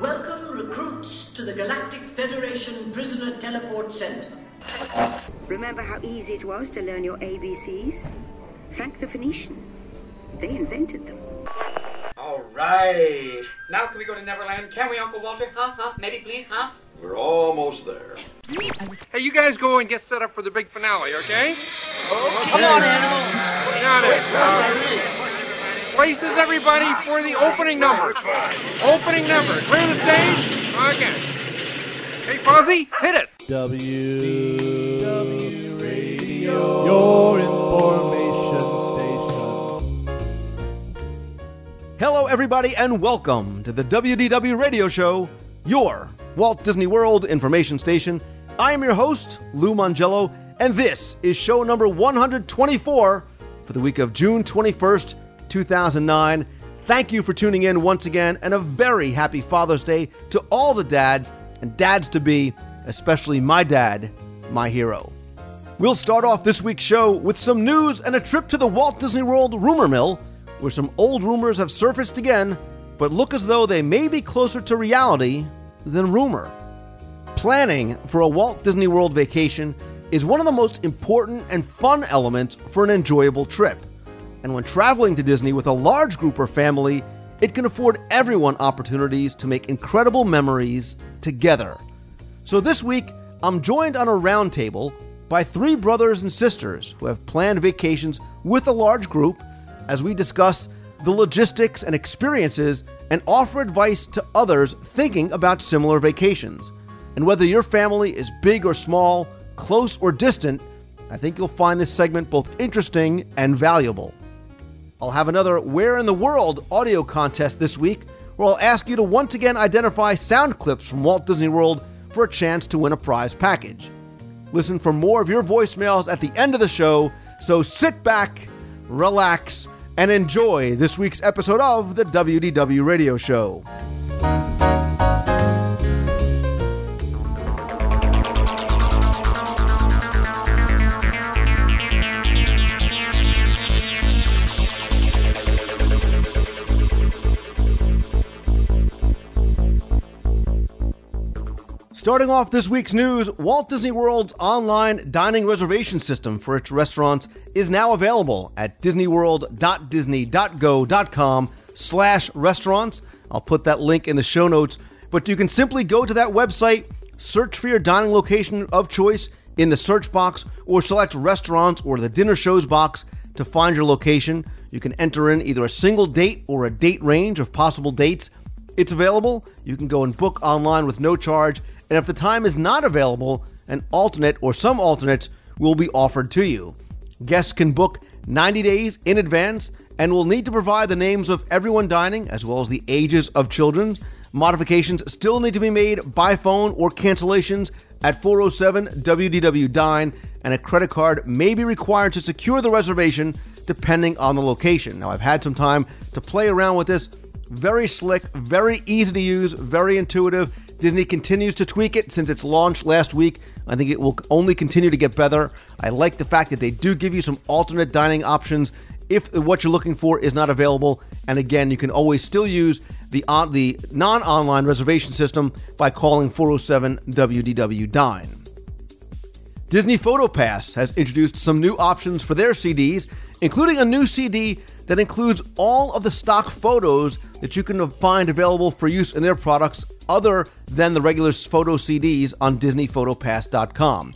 Welcome, recruits, to the Galactic Federation Prisoner Teleport Center. Remember how easy it was to learn your ABCs? Thank the Phoenicians. They invented them. All right. Now can we go to Neverland? Can we, Uncle Walter? Huh? Maybe, please, huh? We're almost there. Hey, you guys go and get set up for the big finale, okay? Okay. Come on, Anno. Got it. Places, everybody, for the opening number. Opening number. Clear the stage. Okay. Hey, Fuzzy, hit it. WDW Radio, your information station. Hello, everybody, and welcome to the WDW Radio Show, your Walt Disney World information station. I am your host, Lou Mongello, and this is show number 124 for the week of June 21st, 2009. Thank you for tuning in once again, and a very happy Father's Day to all the dads and dads-to-be, especially my dad, my hero. We'll start off this week's show with some news and a trip to the Walt Disney World rumor mill, where some old rumors have surfaced again, but look as though they may be closer to reality than rumor. Planning for a Walt Disney World vacation is one of the most important and fun elements for an enjoyable trip. And when traveling to Disney with a large group or family, it can afford everyone opportunities to make incredible memories together. So this week, I'm joined on a roundtable by three brothers and sisters who have planned vacations with a large group as we discuss the logistics and experiences and offer advice to others thinking about similar vacations. And whether your family is big or small, close or distant, I think you'll find this segment both interesting and valuable. I'll have another Where in the World audio contest this week, where I'll ask you to once again identify sound clips from Walt Disney World for a chance to win a prize package. Listen for more of your voicemails at the end of the show, so sit back, relax, and enjoy this week's episode of the WDW Radio Show. Starting off this week's news, Walt Disney World's online dining reservation system for its restaurants is now available at disneyworld.disney.go.com/restaurants. I'll put that link in the show notes, but you can simply go to that website, search for your dining location of choice in the search box, or select restaurants or the dinner shows box to find your location. You can enter in either a single date or a date range of possible dates. It's available. You can go and book online with no charge. And if the time is not available, an alternate or some alternates will be offered to you. Guests can book 90 days in advance and will need to provide the names of everyone dining as well as the ages of children. Modifications still need to be made by phone or cancellations at 407-WDW-DINE, and a credit card may be required to secure the reservation depending on the location. Now, I've had some time to play around with this. Very slick, very easy to use, very intuitive. Disney continues to tweak it since its launch last week. I think it will only continue to get better. I like the fact that they do give you some alternate dining options if what you're looking for is not available. And again, you can always still use the non-online reservation system by calling 407-WDW-DINE. Disney PhotoPass has introduced some new options for their CDs, including a new CD that includes all of the stock photos that you can find available for use in their products other than the regular photo CDs on DisneyPhotoPass.com.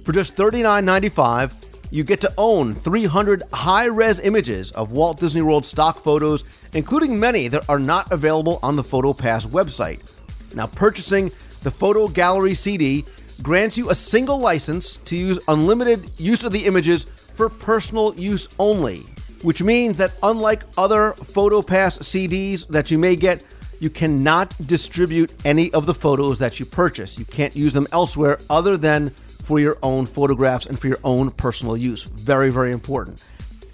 For just $39.95, you get to own 300 high-res images of Walt Disney World stock photos, including many that are not available on the PhotoPass website. Now, purchasing the Photo Gallery CD grants you a single license to use unlimited use of the images for personal use only, which means that unlike other PhotoPass CDs that you may get, you cannot distribute any of the photos that you purchase. You can't use them elsewhere other than for your own photographs and for your own personal use. Very, very important.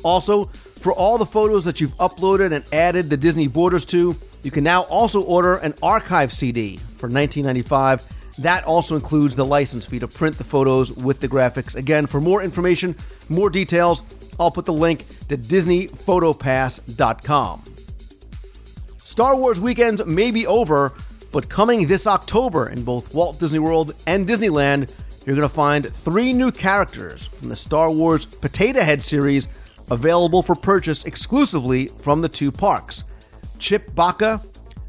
Also, for all the photos that you've uploaded and added the Disney borders to, you can now also order an archive CD for $19.95. That also includes the license fee to print the photos with the graphics. Again, for more information, more details, I'll put the link to DisneyPhotoPass.com. Star Wars weekends may be over, but coming this October in both Walt Disney World and Disneyland, you're going to find 3 new characters from the Star Wars Potato Head series available for purchase exclusively from the 2 parks. Chip Baka,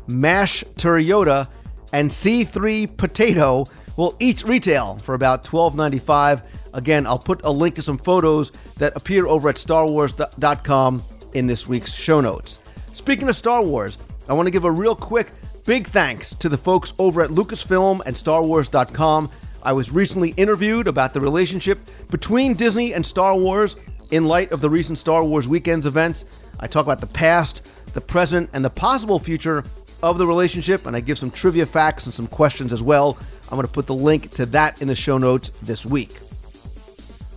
Mash Turriota, and C3 Potato will each retail for about $12.95. Again, I'll put a link to some photos that appear over at StarWars.com in this week's show notes. Speaking of Star Wars, I want to give a real quick big thanks to the folks over at Lucasfilm and StarWars.com. I was recently interviewed about the relationship between Disney and Star Wars in light of the recent Star Wars Weekends events. I talk about the past, the present, and the possible future of the relationship, and I give some trivia facts and some questions as well. I'm going to put the link to that in the show notes this week.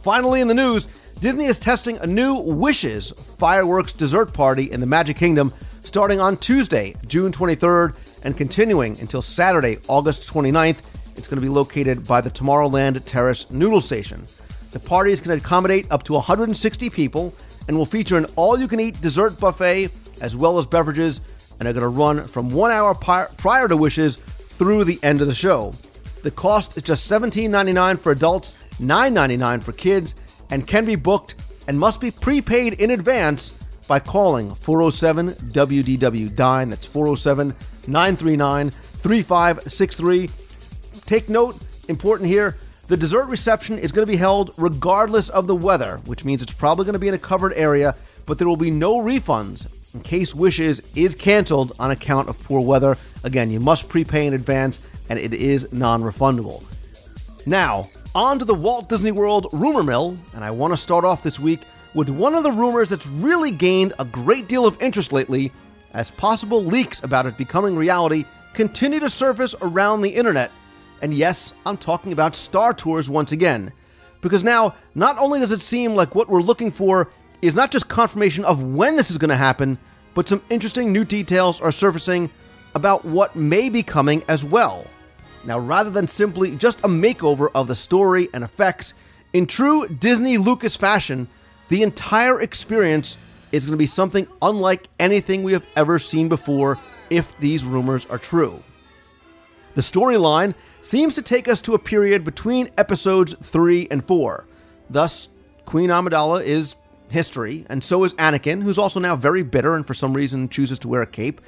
Finally, in the news, Disney is testing a new Wishes fireworks dessert party in the Magic Kingdom starting on Tuesday, June 23rd, and continuing until Saturday, August 29th. It's going to be located by the Tomorrowland Terrace Noodle Station. The party is going to accommodate up to 160 people and will feature an all-you-can-eat dessert buffet as well as beverages, and are going to run from 1 hour prior to Wishes through the end of the show. The cost is just $17.99 for adults, $9.99 for kids, and can be booked and must be prepaid in advance by calling 407-WDW-DINE. That's 407-939-3563. Take note, important here, the dessert reception is going to be held regardless of the weather, which means it's probably going to be in a covered area, but there will be no refunds in case Wishes is canceled on account of poor weather. Again, you must prepay in advance, and it is non-refundable. Now, on to the Walt Disney World rumor mill, and I want to start off this week with one of the rumors that's really gained a great deal of interest lately, as possible leaks about it becoming reality continue to surface around the internet. And yes, I'm talking about Star Tours once again, because now, not only does it seem like what we're looking for is not just confirmation of when this is going to happen, but some interesting new details are surfacing about what may be coming as well. Now, rather than simply just a makeover of the story and effects, in true Disney Lucas fashion, the entire experience is going to be something unlike anything we have ever seen before if these rumors are true. The storyline seems to take us to a period between episodes 3 and 4. Thus, Queen Amidala is history, and so is Anakin, who's also now very bitter and for some reason chooses to wear a cape.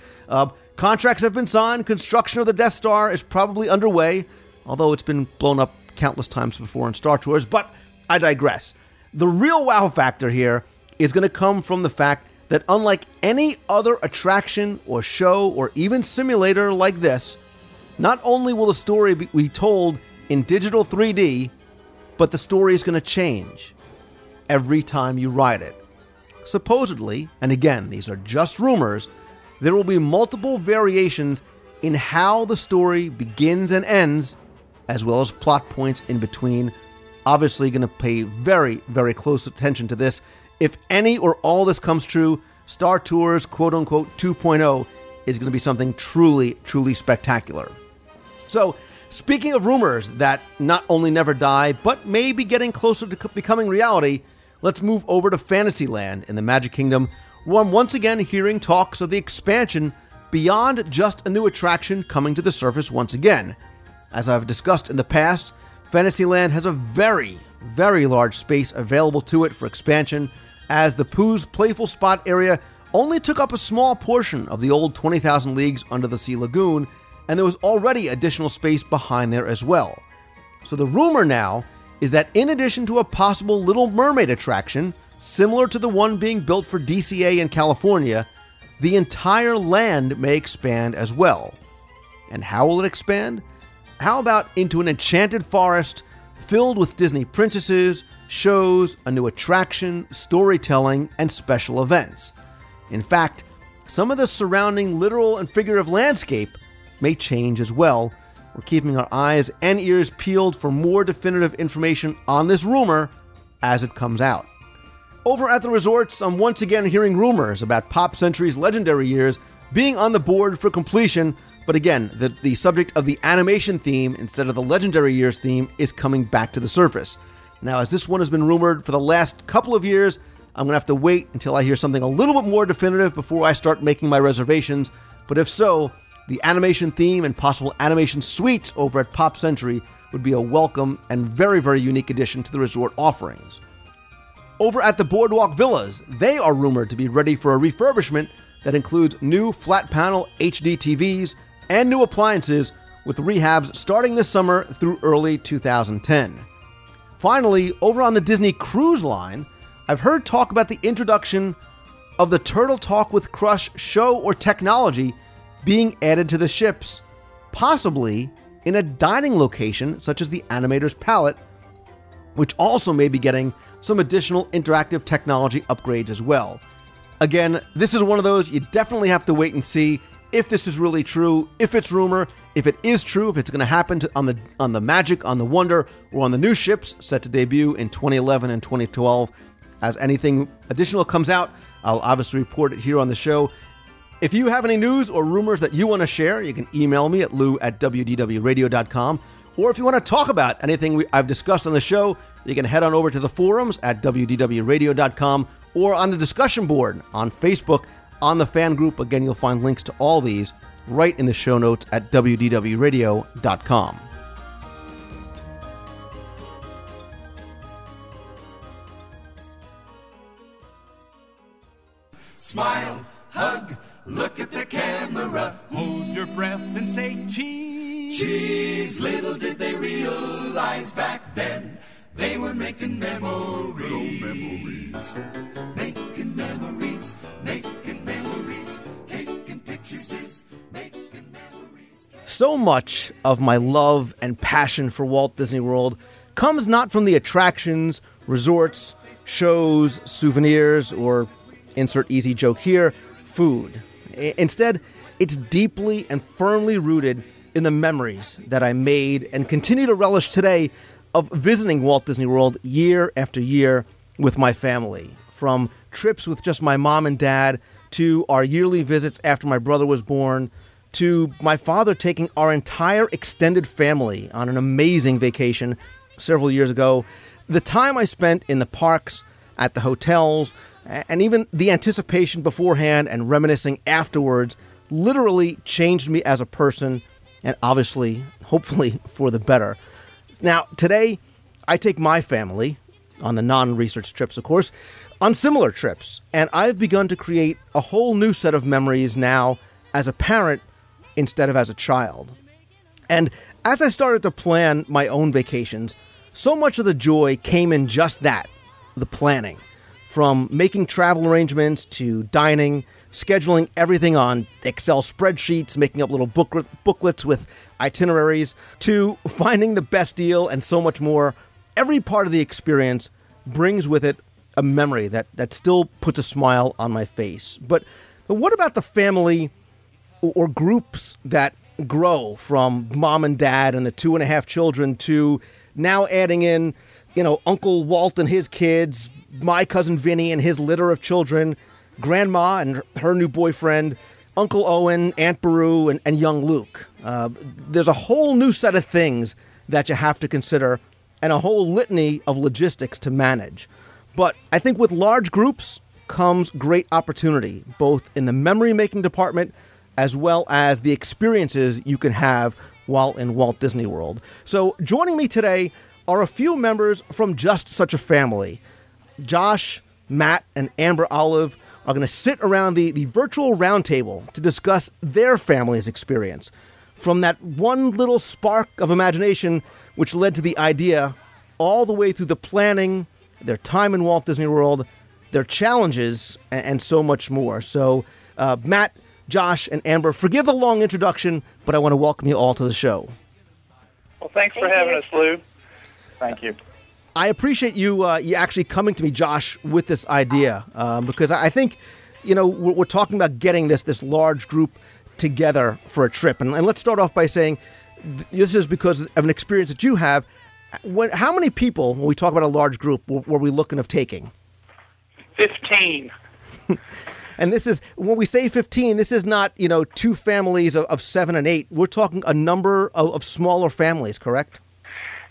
Contracts have been signed, construction of the Death Star is probably underway, although it's been blown up countless times before in Star Tours, but I digress. The real wow factor here is going to come from the fact that unlike any other attraction or show or even simulator like this, not only will the story be told in digital 3D, but the story is going to change every time you ride it. Supposedly, and again, these are just rumors, there will be multiple variations in how the story begins and ends, as well as plot points in between. Obviously going to pay very, very close attention to this. If any or all this comes true, Star Tours quote-unquote 2.0 is going to be something truly, truly spectacular. So, speaking of rumors that not only never die, but may be getting closer to becoming reality, let's move over to Fantasyland in the Magic Kingdom, where I'm once again hearing talks of the expansion beyond just a new attraction coming to the surface once again. As I've discussed in the past, Fantasyland has a very, very large space available to it for expansion, as the Pooh's Playful Spot area only took up a small portion of the old 20,000 Leagues Under the Sea Lagoon, and there was already additional space behind there as well. So the rumor now is that in addition to a possible Little Mermaid attraction, similar to the one being built for DCA in California, the entire land may expand as well. And how will it expand? How about into an enchanted forest filled with Disney princesses, shows, a new attraction, storytelling, and special events? In fact, some of the surrounding literal and figurative landscape may change as well. We're keeping our eyes and ears peeled for more definitive information on this rumor as it comes out. Over at the resorts, I'm once again hearing rumors about Pop Century's legendary years being on the board for completion, but again, the subject of the animation theme instead of the legendary years theme is coming back to the surface. Now, as this one has been rumored for the last couple of years, I'm going to have to wait until I hear something a little bit more definitive before I start making my reservations, But if so, the animation theme and possible animation suites over at Pop Century would be a welcome and very, very unique addition to the resort offerings. Over at the Boardwalk Villas, they are rumored to be ready for a refurbishment that includes new flat panel HD TVs and new appliances, with rehabs starting this summer through early 2010. Finally, over on the Disney Cruise Line, I've heard talk about the introduction of the Turtle Talk with Crush show or technology being added to the ships, possibly in a dining location such as the Animator's Palette, which also may be getting some additional interactive technology upgrades as well. Again, this is one of those you definitely have to wait and see if this is really true, if it's rumor, if it is true, if it's going to happen on the Magic, on the Wonder, or on the new ships set to debut in 2011 and 2012. As anything additional comes out, I'll obviously report it here on the show. If you have any news or rumors that you want to share, you can email me at lou@wdwradio.com. Or if you want to talk about anything I've discussed on the show, you can head on over to the forums at wdwradio.com or on the discussion board on Facebook on the fan group. Again, you'll find links to all these right in the show notes at wdwradio.com. Smile, hug, look at the camera, hold your breath and say cheese. Cheese, little did they realize back then they were making memories. Making memories, making memories, taking pictures is making memories. So much of my love and passion for Walt Disney World comes not from the attractions, resorts, shows, souvenirs, or insert easy joke here, food. Instead, it's deeply and firmly rooted in the memories that I made and continue to relish today of visiting Walt Disney World year after year with my family. From trips with just my mom and dad, to our yearly visits after my brother was born, to my father taking our entire extended family on an amazing vacation several years ago, the time I spent in the parks, at the hotels, and even the anticipation beforehand and reminiscing afterwards literally changed me as a person, and obviously, hopefully, for the better. Now, today, I take my family, on the non-research trips, of course, on similar trips, and I've begun to create a whole new set of memories now as a parent instead of as a child. And as I started to plan my own vacations, so much of the joy came in just that, the planning. From making travel arrangements to dining, scheduling everything on Excel spreadsheets, making up little booklets with itineraries, to finding the best deal and so much more. Every part of the experience brings with it a memory that still puts a smile on my face. But what about the family or groups that grow from mom and dad and the 2.5 children to now adding in, Uncle Walt and his kids, my cousin Vinny and his litter of children, Grandma and her new boyfriend, Uncle Owen, Aunt Beru, and young Luke. There's a whole new set of things that you have to consider and a whole litany of logistics to manage. But I think with large groups comes great opportunity, both in the memory-making department as well as the experiences you can have while in Walt Disney World. So joining me today are a few members from just such a family. Josh, Matt, and Amber Olive are going to sit around the virtual roundtable to discuss their family's experience. From that one little spark of imagination which led to the idea, all the way through the planning, their time in Walt Disney World, their challenges, and so much more. So, Matt, Josh, and Amber, forgive the long introduction, but I want to welcome you all to the show. Well, thanks for having us, Lou. Thank you. I appreciate you actually coming to me, Josh, with this idea, because I think, we're talking about getting this large group together for a trip. And let's start off by saying this is because of an experience that you have. How many people, when we talk about a large group, were we looking of taking? 15. And this is, when we say 15, this is not, two families of 7 and 8. We're talking a number of smaller families, correct?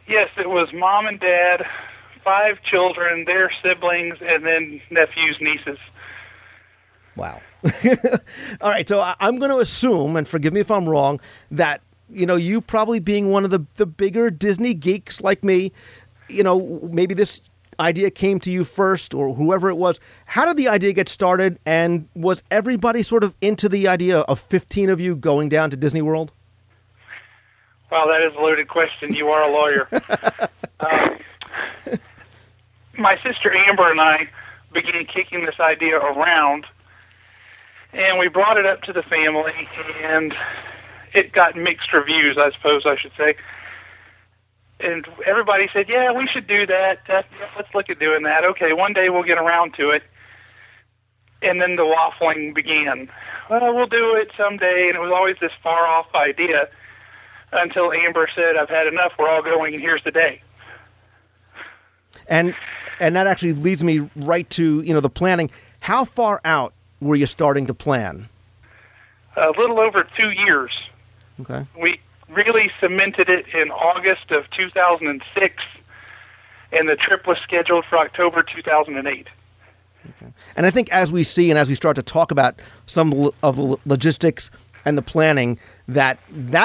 Yes, it was mom and dad, 5 children, their siblings, and then nephews, nieces. Wow. All right, so I'm going to assume, and forgive me if I'm wrong, that you probably being one of the bigger Disney geeks like me, maybe this idea came to you first, or whoever it was. How did the idea get started, and was everybody sort of into the idea of 15 of you going down to Disney World? Well, that is a loaded question. You are a lawyer. My sister Amber and I began kicking this idea around, and we brought it up to the family, and it got mixed reviews, I suppose I should say. And everybody said, yeah, we should do that. Let's look at doing that. Okay, one day we'll get around to it. And then the waffling began. Well, we'll do it someday, and it was always this far-off idea until Amber said, I've had enough, we're all going, and here's the day. And that actually leads me right to, the planning. How far out were you starting to plan? A little over 2 years. Okay. We really cemented it in August of 2006, and the trip was scheduled for October 2008. Okay. And I think as we see and as we start to talk about some of the logistics and the planning, that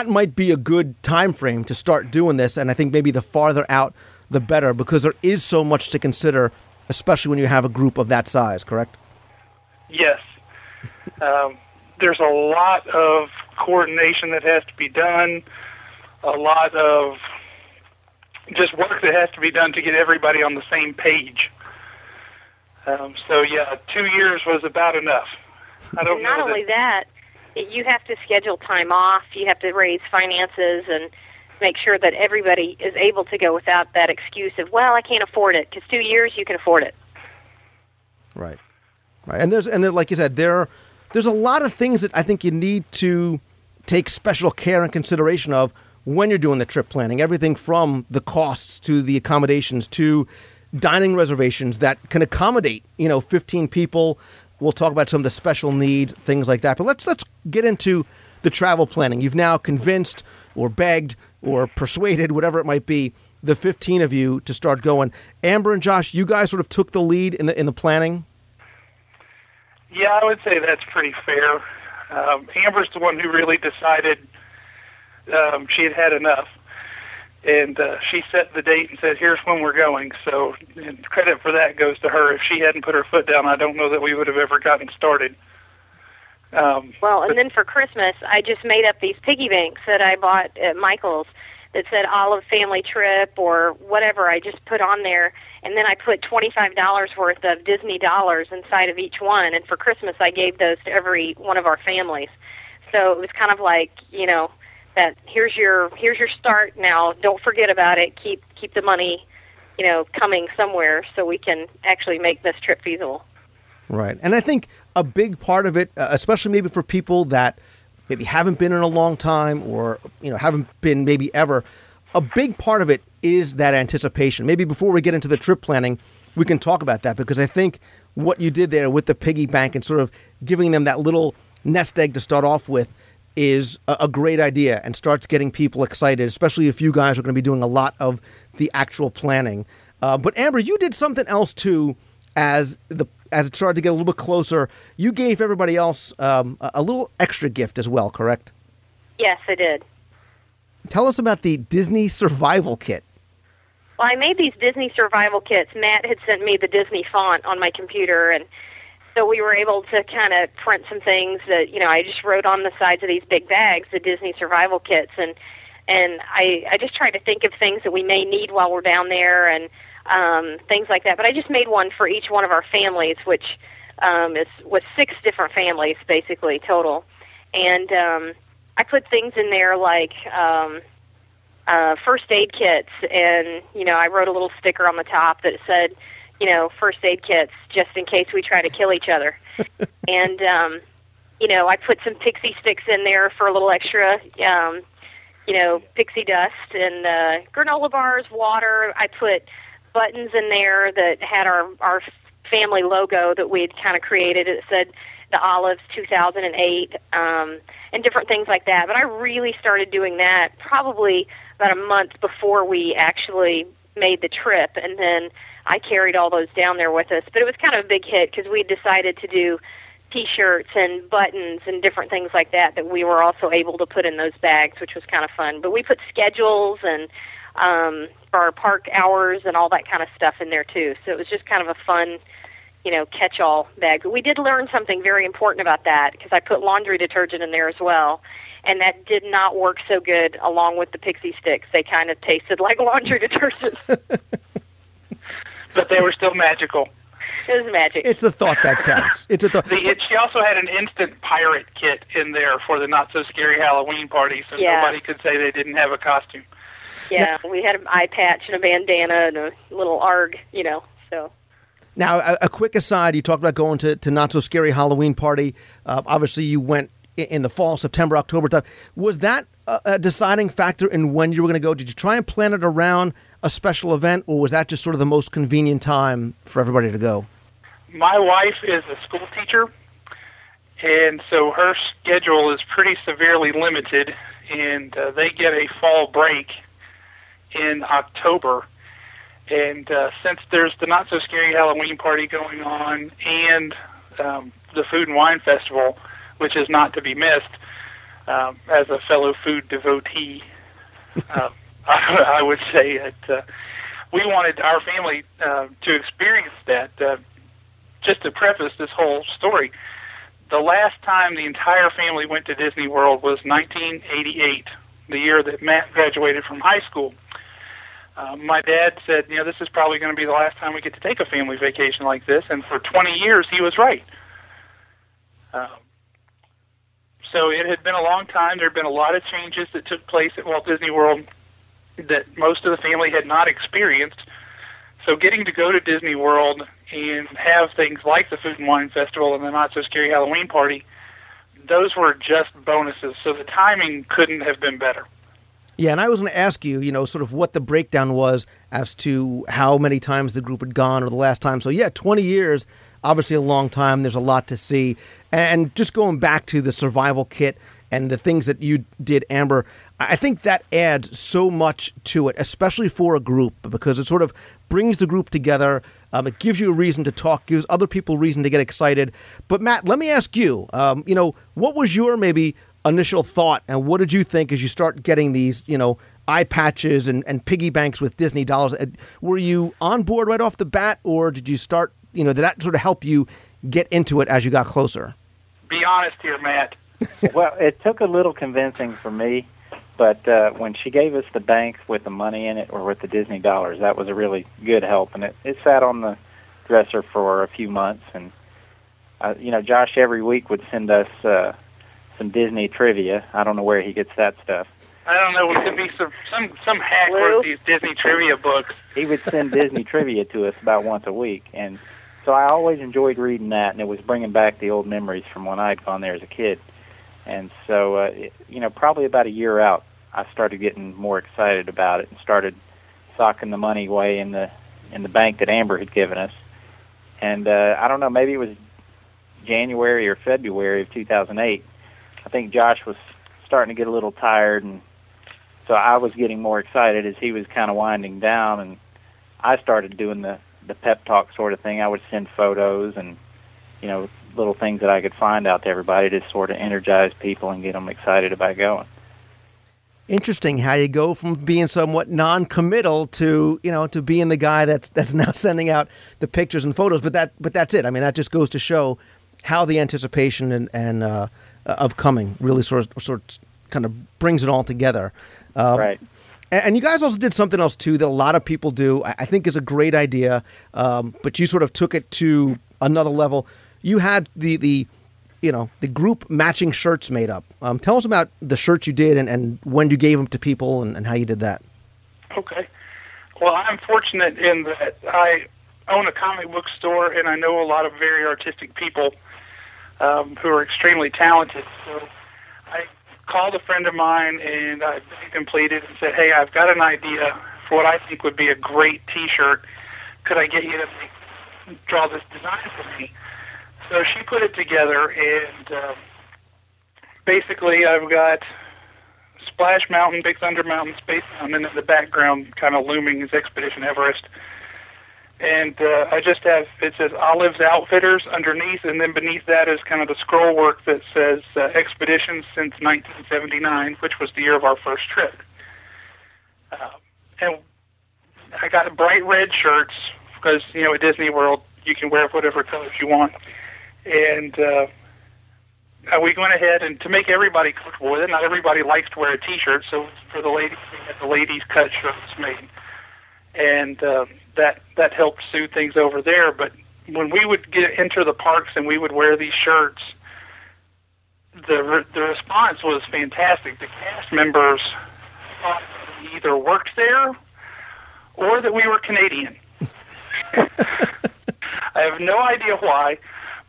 might be a good time frame to start doing this. And I think maybe the farther out, the better, because there is so much to consider, especially when you have a group of that size, correct? Yes. There's a lot of coordination that has to be done, a lot of just work that has to be done to get everybody on the same page. So, yeah, 2 years was about enough. I don't know. Not only that, you have to schedule time off, you have to raise finances and make sure that everybody is able to go without that excuse of, well, I can't afford it, because 2 years you can afford it. Right. And there's like you said, there's a lot of things that I think you need to take special care and consideration of when you're doing the trip planning. Everything from the costs to the accommodations to dining reservations that can accommodate, 15 people. We'll talk about some of the special needs, things like that. But let's get into the travel planning. You've now convinced or begged or persuaded, whatever it might be, the 15 of you to start going. Amber and Josh, you guys sort of took the lead in the planning? Yeah, I would say that's pretty fair. Amber's the one who really decided she had had enough. And she set the date and said, here's when we're going. So and credit for that goes to her. If she hadn't put her foot down, I don't know that we would have ever gotten started. Well, and then for Christmas, I just made up these piggy banks that I bought at Michael's that said Olive Family Trip or whatever. I just put on there, and then I put $25 worth of Disney dollars inside of each one. And for Christmas, I gave those to every one of our families. So it was kind of like, that here's your start now. Don't forget about it. Keep the money, coming somewhere so we can actually make this trip feasible. Right. And I think a big part of it, especially maybe for people that maybe haven't been in a long time or, haven't been maybe ever, a big part of it is that anticipation. Maybe before we get into the trip planning, we can talk about that, because I think what you did there with the piggy bank and sort of giving them that little nest egg to start off with is a great idea and starts getting people excited, especially if you guys are going to be doing a lot of the actual planning. But Amber, you did something else too as it started to get a little bit closer. You gave everybody else a little extra gift as well, correct? Yes, I did. Tell us about the Disney Survival Kit. Well, I made these Disney Survival Kits. Matt had sent me the Disney font on my computer, and so we were able to kind of print some things that, I just wrote on the sides of these big bags, the Disney Survival Kits, and I just tried to think of things that we may need while we're down there and things like that. But I just made one for each one of our families, which was 6 different families, basically, total. And I put things in there like first aid kits, and, I wrote a little sticker on the top that said, first aid kits, just in case we try to kill each other. And, I put some pixie sticks in there for a little extra, pixie dust, and granola bars, water. I put buttons in there that had our family logo that we'd kind of created. It said the Olives 2008, and different things like that. But I really started doing that probably about a month before we actually made the trip, and then I carried all those down there with us. But it was kind of a big hit because we decided to do T-shirts and buttons and different things like that we were also able to put in those bags, which was kind of fun. But we put schedules and for our park hours and all that kind of stuff in there too. So it was just kind of a fun, catch-all bag. But we did learn something very important about that, because I put laundry detergent in there as well, and that did not work so good along with the pixie sticks. They kind of tasted like laundry detergent. But they were still magical. It was magic. It's the thought that counts. It's a thought. She also had an instant pirate kit in there for the not-so-scary Halloween party, so nobody could say they didn't have a costume. Yeah, we had an eye patch and a bandana and a little ARG, so... Now, a quick aside, you talked about going to not-so-scary Halloween party. Obviously, you went in the fall, September, October time. Was that a deciding factor in when you were going to go? Did you try and plan it around a special event, or was that just sort of the most convenient time for everybody to go? My wife is a school teacher, and so her schedule is pretty severely limited, and they get a fall break in October. And since there's the not-so-scary Halloween party going on and the Food and Wine Festival, which is not to be missed, as a fellow food devotee, I would say that we wanted our family to experience that. Just to preface this whole story, the last time the entire family went to Disney World was 1988, the year that Matt graduated from high school. My dad said, this is probably going to be the last time we get to take a family vacation like this, and for 20 years he was right. So it had been a long time. There had been a lot of changes that took place at Walt Disney World that most of the family had not experienced. So getting to go to Disney World and have things like the Food and Wine Festival and the Not-So-Scary Halloween Party, those were just bonuses. So the timing couldn't have been better. Yeah, and I was going to ask you, sort of what the breakdown was as to how many times the group had gone or the last time. So, 20 years, obviously a long time. There's a lot to see. And just going back to the survival kit and the things that you did, Amber, I think that adds so much to it, especially for a group, because it sort of brings the group together. It gives you a reason to talk, gives other people reason to get excited. But, Matt, let me ask you, what was your maybe initial thought, and what did you think as you start getting these, eye patches and piggy banks with Disney dollars? Were you on board right off the bat, or did you start, did that sort of help you get into it as you got closer? Be honest here, Matt. Well, it took a little convincing for me, but when she gave us the bank with the money in it, or with the Disney dollars, that was a really good help, and it sat on the dresser for a few months, and Josh every week would send us some Disney trivia. I don't know where he gets that stuff. I don't know. It could be some hack wrote these Disney trivia books. He would send Disney trivia to us about once a week, and so I always enjoyed reading that, and it was bringing back the old memories from when I'd gone there as a kid. And so, probably about a year out, I started getting more excited about it and started socking the money away in the bank that Amber had given us. And I don't know, maybe it was January or February of 2008. I think Josh was starting to get a little tired, and so I was getting more excited as he was kind of winding down, and I started doing the pep talk sort of thing. I would send photos and, little things that I could find out to everybody to sort of energize people and get them excited about going. Interesting how you go from being somewhat non-committal to, to being the guy that's now sending out the pictures and photos. But that's it. I mean, that just goes to show how the anticipation and of coming really sort of kind of brings it all together. Right. And you guys also did something else too that a lot of people do. I think is a great idea, but you sort of took it to another level. You had the group matching shirts made up. Tell us about the shirts you did and when you gave them to people and how you did that. Okay. Well, I'm fortunate in that I own a comic book store, and I know a lot of very artistic people who are extremely talented. So I called a friend of mine, and I begged and pleaded and said, hey, I've got an idea for what I think would be a great T-shirt. Could I get you to draw this design for me? So she put it together, and basically I've got Splash Mountain, Big Thunder Mountain, Space Mountain, and in the background kind of looming is Expedition Everest. And I just have, it says Olives Outfitters underneath, and then beneath that is kind of the scroll work that says Expeditions since 1979, which was the year of our first trip. And I got bright red shirts because, at Disney World, you can wear whatever colors you want. And we went ahead, and to make everybody comfortable with it, not everybody likes to wear a T-shirt, so for the ladies, we had the ladies' cut shirts made. And that helped soothe things over there. But when we would enter the parks and we would wear these shirts, the response was fantastic. The cast members thought we either worked there or that we were Canadian. I have no idea why,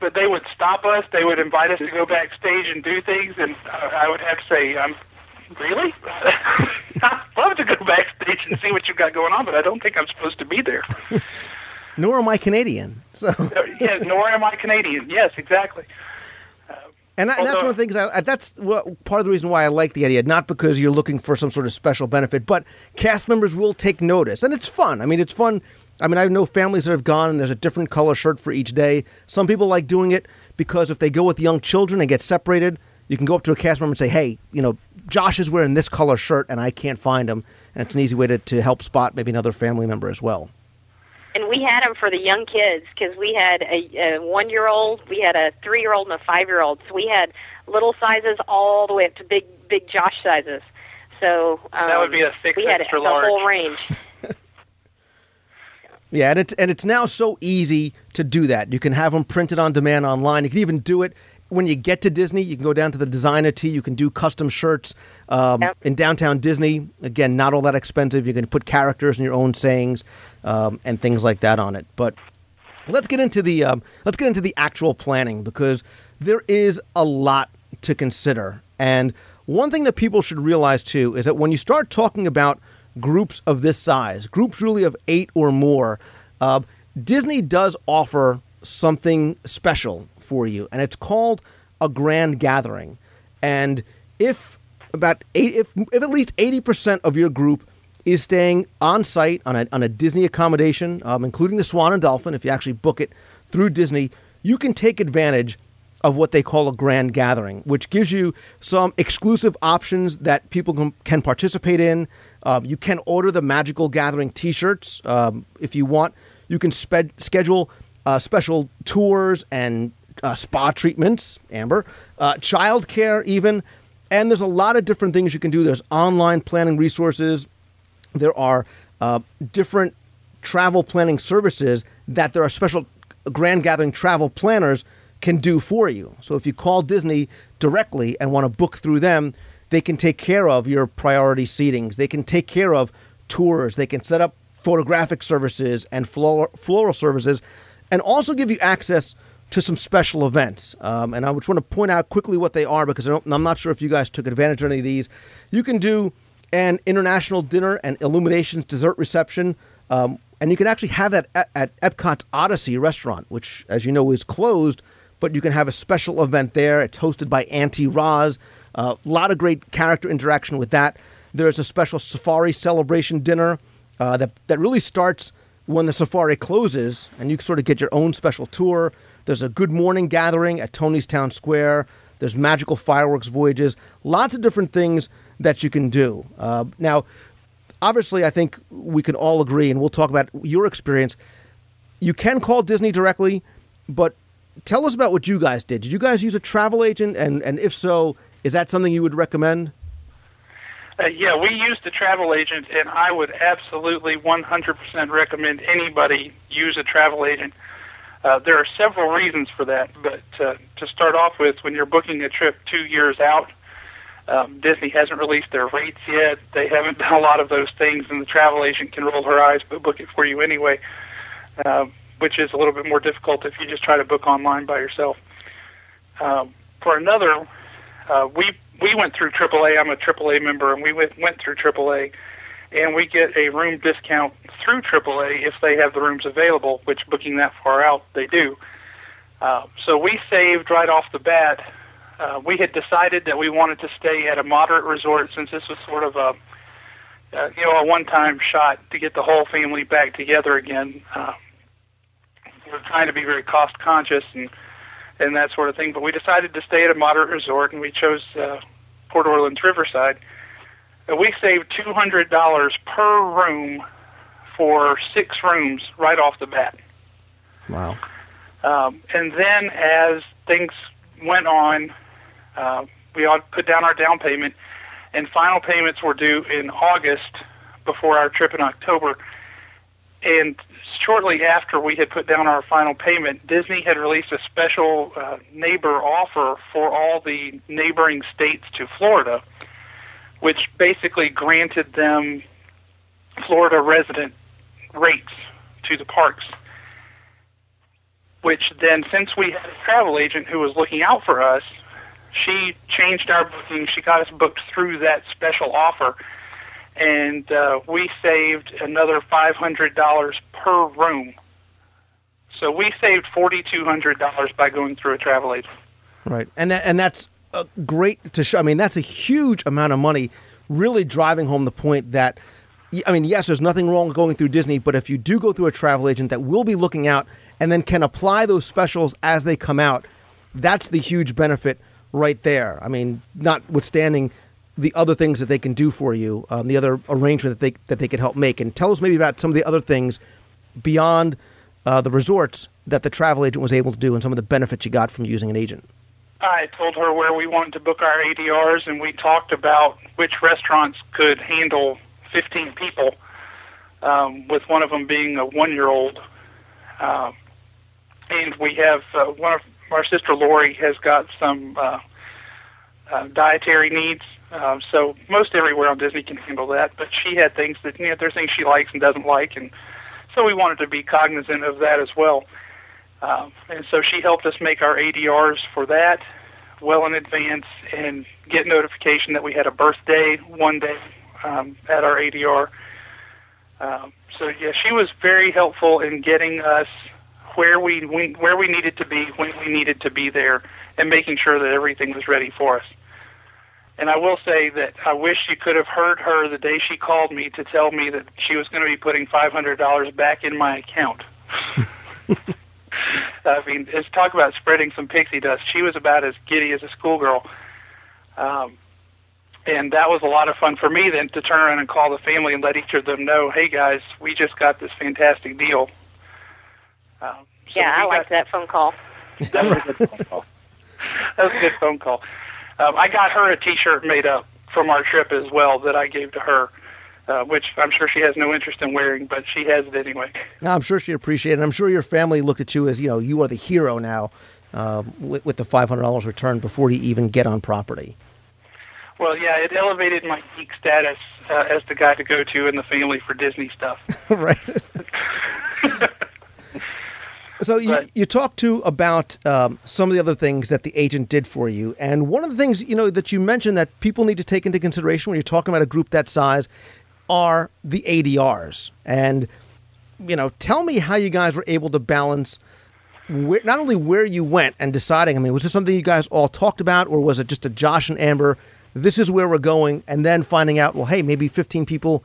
but they would stop us. They would invite us to go backstage and do things, and I would have to say, really? I'd love to go backstage and see what you've got going on, but I don't think I'm supposed to be there. Nor am I Canadian. So. Yes, nor am I Canadian. Yes, exactly. And that's one of the things, that's part of the reason why I like the idea, not because you're looking for some sort of special benefit, but cast members will take notice. And it's fun. I mean, it's fun. I mean, I know families that have gone and there's a different color shirt for each day. Some people like doing it because if they go with young children and get separated, you can go up to a cast member and say, hey, Josh is wearing this color shirt and I can't find him. And it's an easy way to help spot maybe another family member as well. And we had them for the young kids because we had a 1-year-old, we had a 3-year-old, and a 5-year-old. So we had little sizes all the way up to big Josh sizes. So that would be a 6 we had extra the large. whole range. Yeah, and it's now so easy to do that. You can have them printed on demand online. You can even do it when you get to Disney. You can go down to the designer tee. You can do custom shirts in downtown Disney. Again, not all that expensive. You can put characters and your own sayings and things like that on it. But let's get into the actual planning because there is a lot to consider. And one thing that people should realize too is that when you start talking about groups of this size, groups really of 8 or more, Disney does offer something special for you, and it's called a grand gathering. And if at least 80% of your group is staying on site on a Disney accommodation, including the Swan and Dolphin, if you actually book it through Disney, you can take advantage of what they call a grand gathering, which gives you some exclusive options that people can participate in. You can order the Magical Gathering T-shirts if you want. You can schedule special tours and spa treatments, Amber, childcare even, and there's a lot of different things you can do. There's online planning resources. There are different travel planning services that there are special Grand Gathering travel planners can do for you. So if you call Disney directly and want to book through them, they can take care of your priority seatings. They can take care of tours. They can set up photographic services and floral services and also give you access to some special events. And I just want to point out quickly what they are because I'm not sure if you guys took advantage of any of these. You can do an international dinner and Illuminations dessert reception. And you can actually have that at Epcot's Odyssey restaurant, which, as you know, is closed, but you can have a special event there. It's hosted by Auntie Roz. A lot of great character interaction with that. There's a special safari celebration dinner that really starts when the safari closes, and you sort of get your own special tour. There's a good morning gathering at Tony's Town Square. There's magical fireworks voyages. Lots of different things that you can do. Now, obviously, I think we can all agree, and we'll talk about your experience. You can call Disney directly, but tell us about what you guys did. Did you guys use a travel agent? And if so, is that something you would recommend? Yeah, we used a travel agent, and I would absolutely 100% recommend anybody use a travel agent. There are several reasons for that, but to start off with, when you're booking a trip 2 years out, Disney hasn't released their rates yet. They haven't done a lot of those things, and the travel agent can roll her eyes but book it for you anyway, which is a little bit more difficult if you just try to book online by yourself. For another, we went through AAA. I'm a AAA member, and we went through AAA, and we get a room discount through AAA if they have the rooms available, which booking that far out, they do. So we saved right off the bat. We had decided that we wanted to stay at a moderate resort since this was sort of a one-time shot to get the whole family back together again. we're trying to be very cost conscious and that sort of thing. But we decided to stay at a moderate resort, and we chose Port Orleans Riverside. We saved $200 per room for 6 rooms right off the bat. Wow. And then as things went on, we all put down our down payment, and final payments were due in August before our trip in October. And shortly after we had put down our final payment, Disney had released a special neighbor offer for all the neighboring states to Florida, which basically granted them Florida resident rates to the parks. Which then, since we had a travel agent who was looking out for us, she changed our booking. She got us booked through that special offer, and we saved another $500 per room. So we saved $4,200 by going through a travel agent. Right, and that's great to show. I mean, that's a huge amount of money, really driving home the point that, I mean, yes, there's nothing wrong with going through Disney, but if you do go through a travel agent that will be looking out and then can apply those specials as they come out, that's the huge benefit right there. I mean, notwithstanding the other things that they can do for you, the other arrangement that they could help make. And tell us maybe about some of the other things beyond the resorts that the travel agent was able to do and some of the benefits you got from using an agent. I told her where we wanted to book our ADRs, and we talked about which restaurants could handle 15 people, with one of them being a 1-year-old. And we have one of our sister Lori has got some dietary needs, so most everywhere on Disney can handle that. But she had things that, you know, there's things she likes and doesn't like, and so we wanted to be cognizant of that as well. And so she helped us make our ADRs for that well in advance and get notification that we had a birthday one day at our ADR. So yeah, she was very helpful in getting us where we needed to be when we needed to be there, and making sure that everything was ready for us. And I will say that I wish you could have heard her the day she called me to tell me that she was going to be putting $500 back in my account. I mean, let's talk about spreading some pixie dust. She was about as giddy as a schoolgirl. And that was a lot of fun for me then to turn around and call the family and let each of them know, hey, guys, we just got this fantastic deal. I liked that phone call. That was a good phone call. That was a good phone call. I got her a T-shirt made up from our trip as well that I gave to her, which I'm sure she has no interest in wearing, but she has it anyway. No, I'm sure she appreciated it. I'm sure your family looked at you as, you know, you are the hero now with the $500 return before you even get on property. Well, yeah, it elevated my geek status as the guy to go to in the family for Disney stuff. Right. So you talked too about some of the other things that the agent did for you, and one of the things, you know, that you mentioned that people need to take into consideration when you're talking about a group that size are the ADRs. And, you know, tell me how you guys were able to balance not only where you went and deciding, I mean, was this something you guys all talked about, or was it just a Josh and Amber, this is where we're going, and then finding out, well, hey, maybe 15 people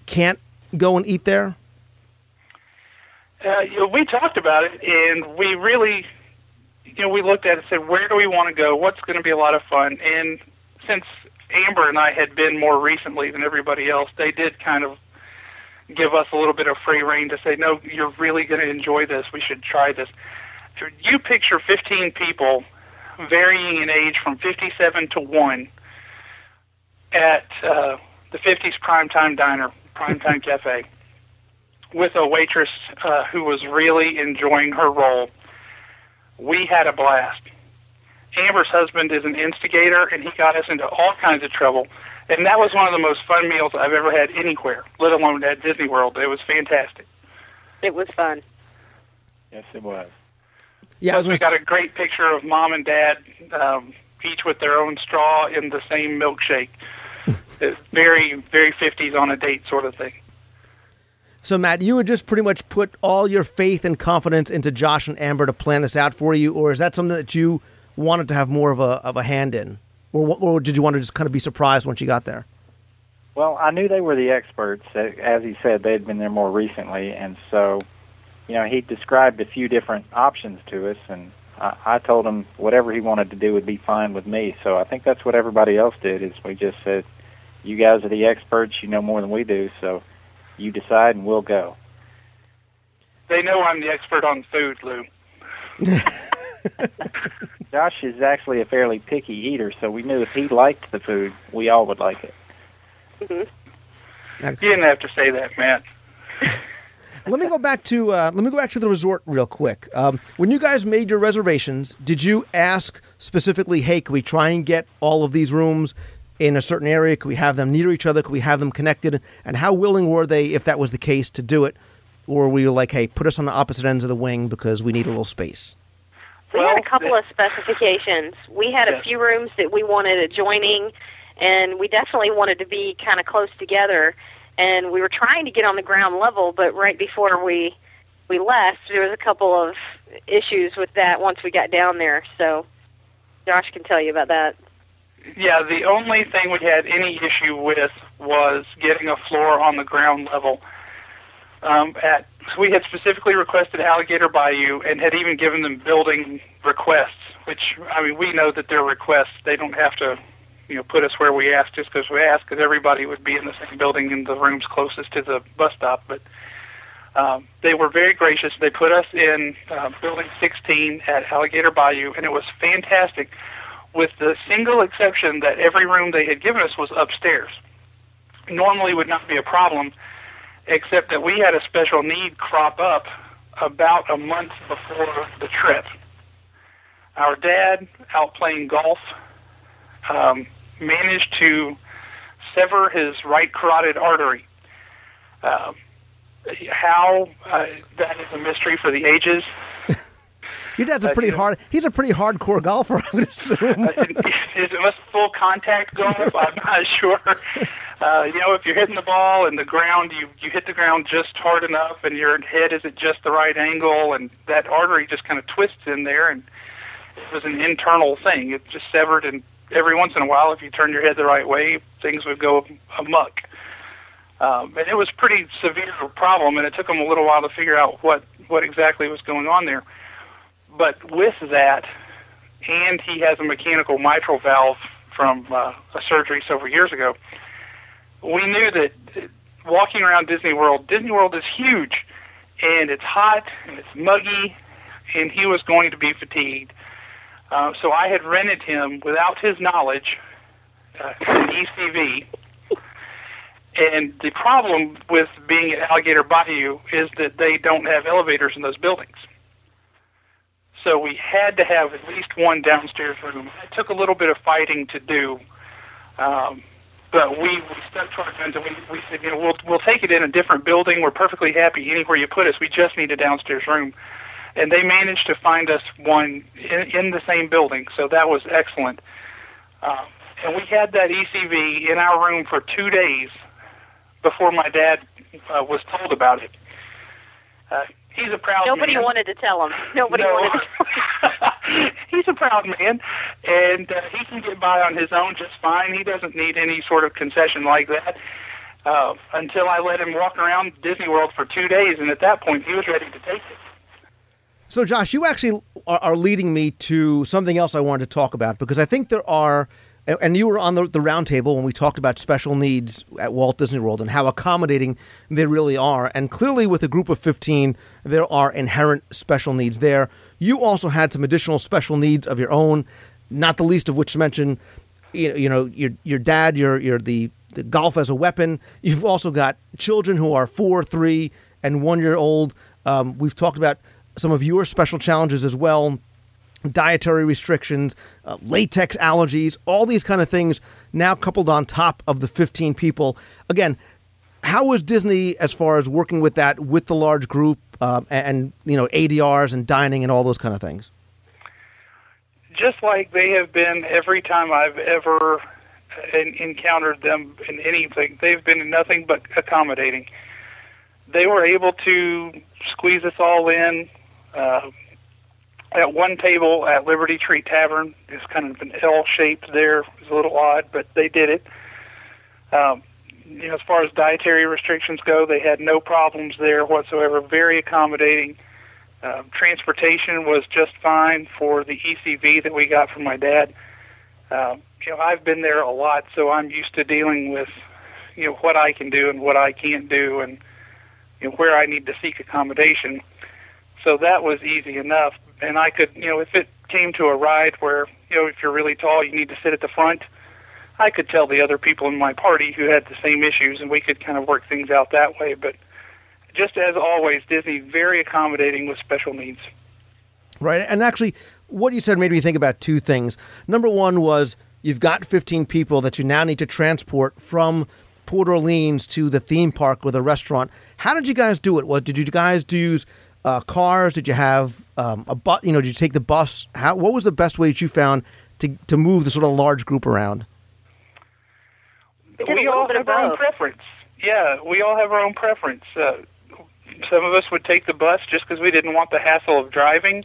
can't go and eat there? We talked about it, and we really, you know, we looked at it and said, where do we want to go? What's going to be a lot of fun? And since Amber and I had been more recently than everybody else, they did kind of give us a little bit of free rein to say, no, you're really going to enjoy this. We should try this. You picture 15 people varying in age from 57 to 1 at the 50s Primetime Diner, Primetime Cafe, with a waitress who was really enjoying her role. We had a blast. Amber's husband is an instigator, and he got us into all kinds of trouble. And that was one of the most fun meals I've ever had anywhere, let alone at Disney World. It was fantastic. It was fun. Yes, it was. Yeah, we got a great picture of Mom and Dad, each with their own straw in the same milkshake. It's very, very 50s on a date sort of thing. So, Matt, you would just pretty much put all your faith and confidence into Josh and Amber to plan this out for you, or is that something that you wanted to have more of a hand in? Or did you want to just kind of be surprised once you got there? Well, I knew they were the experts. As he said, they had been there more recently, and so he described a few different options to us, and I told him whatever he wanted to do would be fine with me. So I think that's what everybody else did, is we just said, you guys are the experts, you know more than we do, so you decide and we'll go. They know I'm the expert on food, Lou. Josh is actually a fairly picky eater, so we knew if he liked the food, we all would like it. You didn't have to say that, Matt. Let me go back to the resort real quick. When you guys made your reservations, did you ask specifically, hey, can we try and get all of these rooms in a certain area? Could we have them near each other? Could we have them connected? And how willing were they, if that was the case, to do it? Or were you like, hey, put us on the opposite ends of the wing because we need a little space? We had a couple of specifications. We had a few rooms that we wanted adjoining, and we definitely wanted to be kind of close together. And we were trying to get on the ground level, but right before we left, there was a couple of issues with that once we got down there. So Josh can tell you about that. Yeah, the only thing we had any issue with was getting a floor on the ground level. We had specifically requested Alligator Bayou and had even given them building requests, which, I mean, we know that they're requests. They don't have to, put us where we asked just because we asked, because everybody would be in the same building in the rooms closest to the bus stop. But they were very gracious. They put us in Building 16 at Alligator Bayou, and it was fantastic, with the single exception that every room they had given us was upstairs. Normally would not be a problem, except that we had a special need crop up about a month before the trip. Our dad, out playing golf, managed to sever his right carotid artery. How that is a mystery for the ages. Your dad's he's a pretty hardcore golfer, I would assume. Is it full contact golf? I'm not sure. If you're hitting the ball and the ground, you hit the ground just hard enough and your head is at just the right angle, and that artery just kind of twists in there, and it was an internal thing. It just severed, and every once in a while, if you turn your head the right way, things would go amok. And it was a pretty severe problem, and it took them a little while to figure out what exactly was going on there. But with that, and he has a mechanical mitral valve from a surgery several years ago, we knew that walking around Disney World is huge, and it's hot, and it's muggy, and he was going to be fatigued. So I had rented him, without his knowledge, an ECV. And the problem with being at Alligator Bayou is that they don't have elevators in those buildings. So we had to have at least one downstairs room. It took a little bit of fighting to do, but we stuck to our guns, and we said, we'll take it in a different building. We're perfectly happy anywhere you put us. We just need a downstairs room. And they managed to find us one in the same building, so that was excellent. And we had that ECV in our room for 2 days before my dad was told about it. He's a proud man. Nobody wanted to tell him. Nobody wanted to tell him. He's a proud man, and he can get by on his own just fine. He doesn't need any sort of concession like that until I let him walk around Disney World for 2 days, and at that point he was ready to take it. So, Josh, you actually are leading me to something else I wanted to talk about, because I think there are, and you were on the round table when we talked about special needs at Walt Disney World and how accommodating they really are. And clearly with a group of 15, there are inherent special needs there. You also had some additional special needs of your own, not the least of which to mention, your dad, you're the golf as a weapon. You've also got children who are 4, 3, and 1 year old. We've talked about some of your special challenges as well, dietary restrictions, latex allergies, all these kind of things now coupled on top of the 15 people. Again, how was Disney as far as working with that, with the large group and ADRs and dining and all those kind of things? Just like they have been every time I've ever encountered them in anything, they've been nothing but accommodating. They were able to squeeze us all in. At one table at Liberty Tree Tavern, it's kind of an L-shaped there. It's a little odd, but they did it. as far as dietary restrictions go, they had no problems there whatsoever. Very accommodating. Transportation was just fine for the ECV that we got from my dad. I've been there a lot, so I'm used to dealing with, what I can do and what I can't do, and where I need to seek accommodation. So that was easy enough. And I could, if it came to a ride where, if you're really tall, you need to sit at the front, I could tell the other people in my party who had the same issues, and we could kind of work things out that way. But just as always, Disney very accommodating with special needs. Right. And actually, what you said made me think about two things. Number one was you've got 15 people that you now need to transport from Port Orleans to the theme park or the restaurant. How did you guys do it? What did you guys use? Cars? Did you have a bus? Did you take the bus? What was the best way that you found to move the sort of large group around? We all have our own preference. Yeah, we all have our own preference. Some of us would take the bus just because we didn't want the hassle of driving,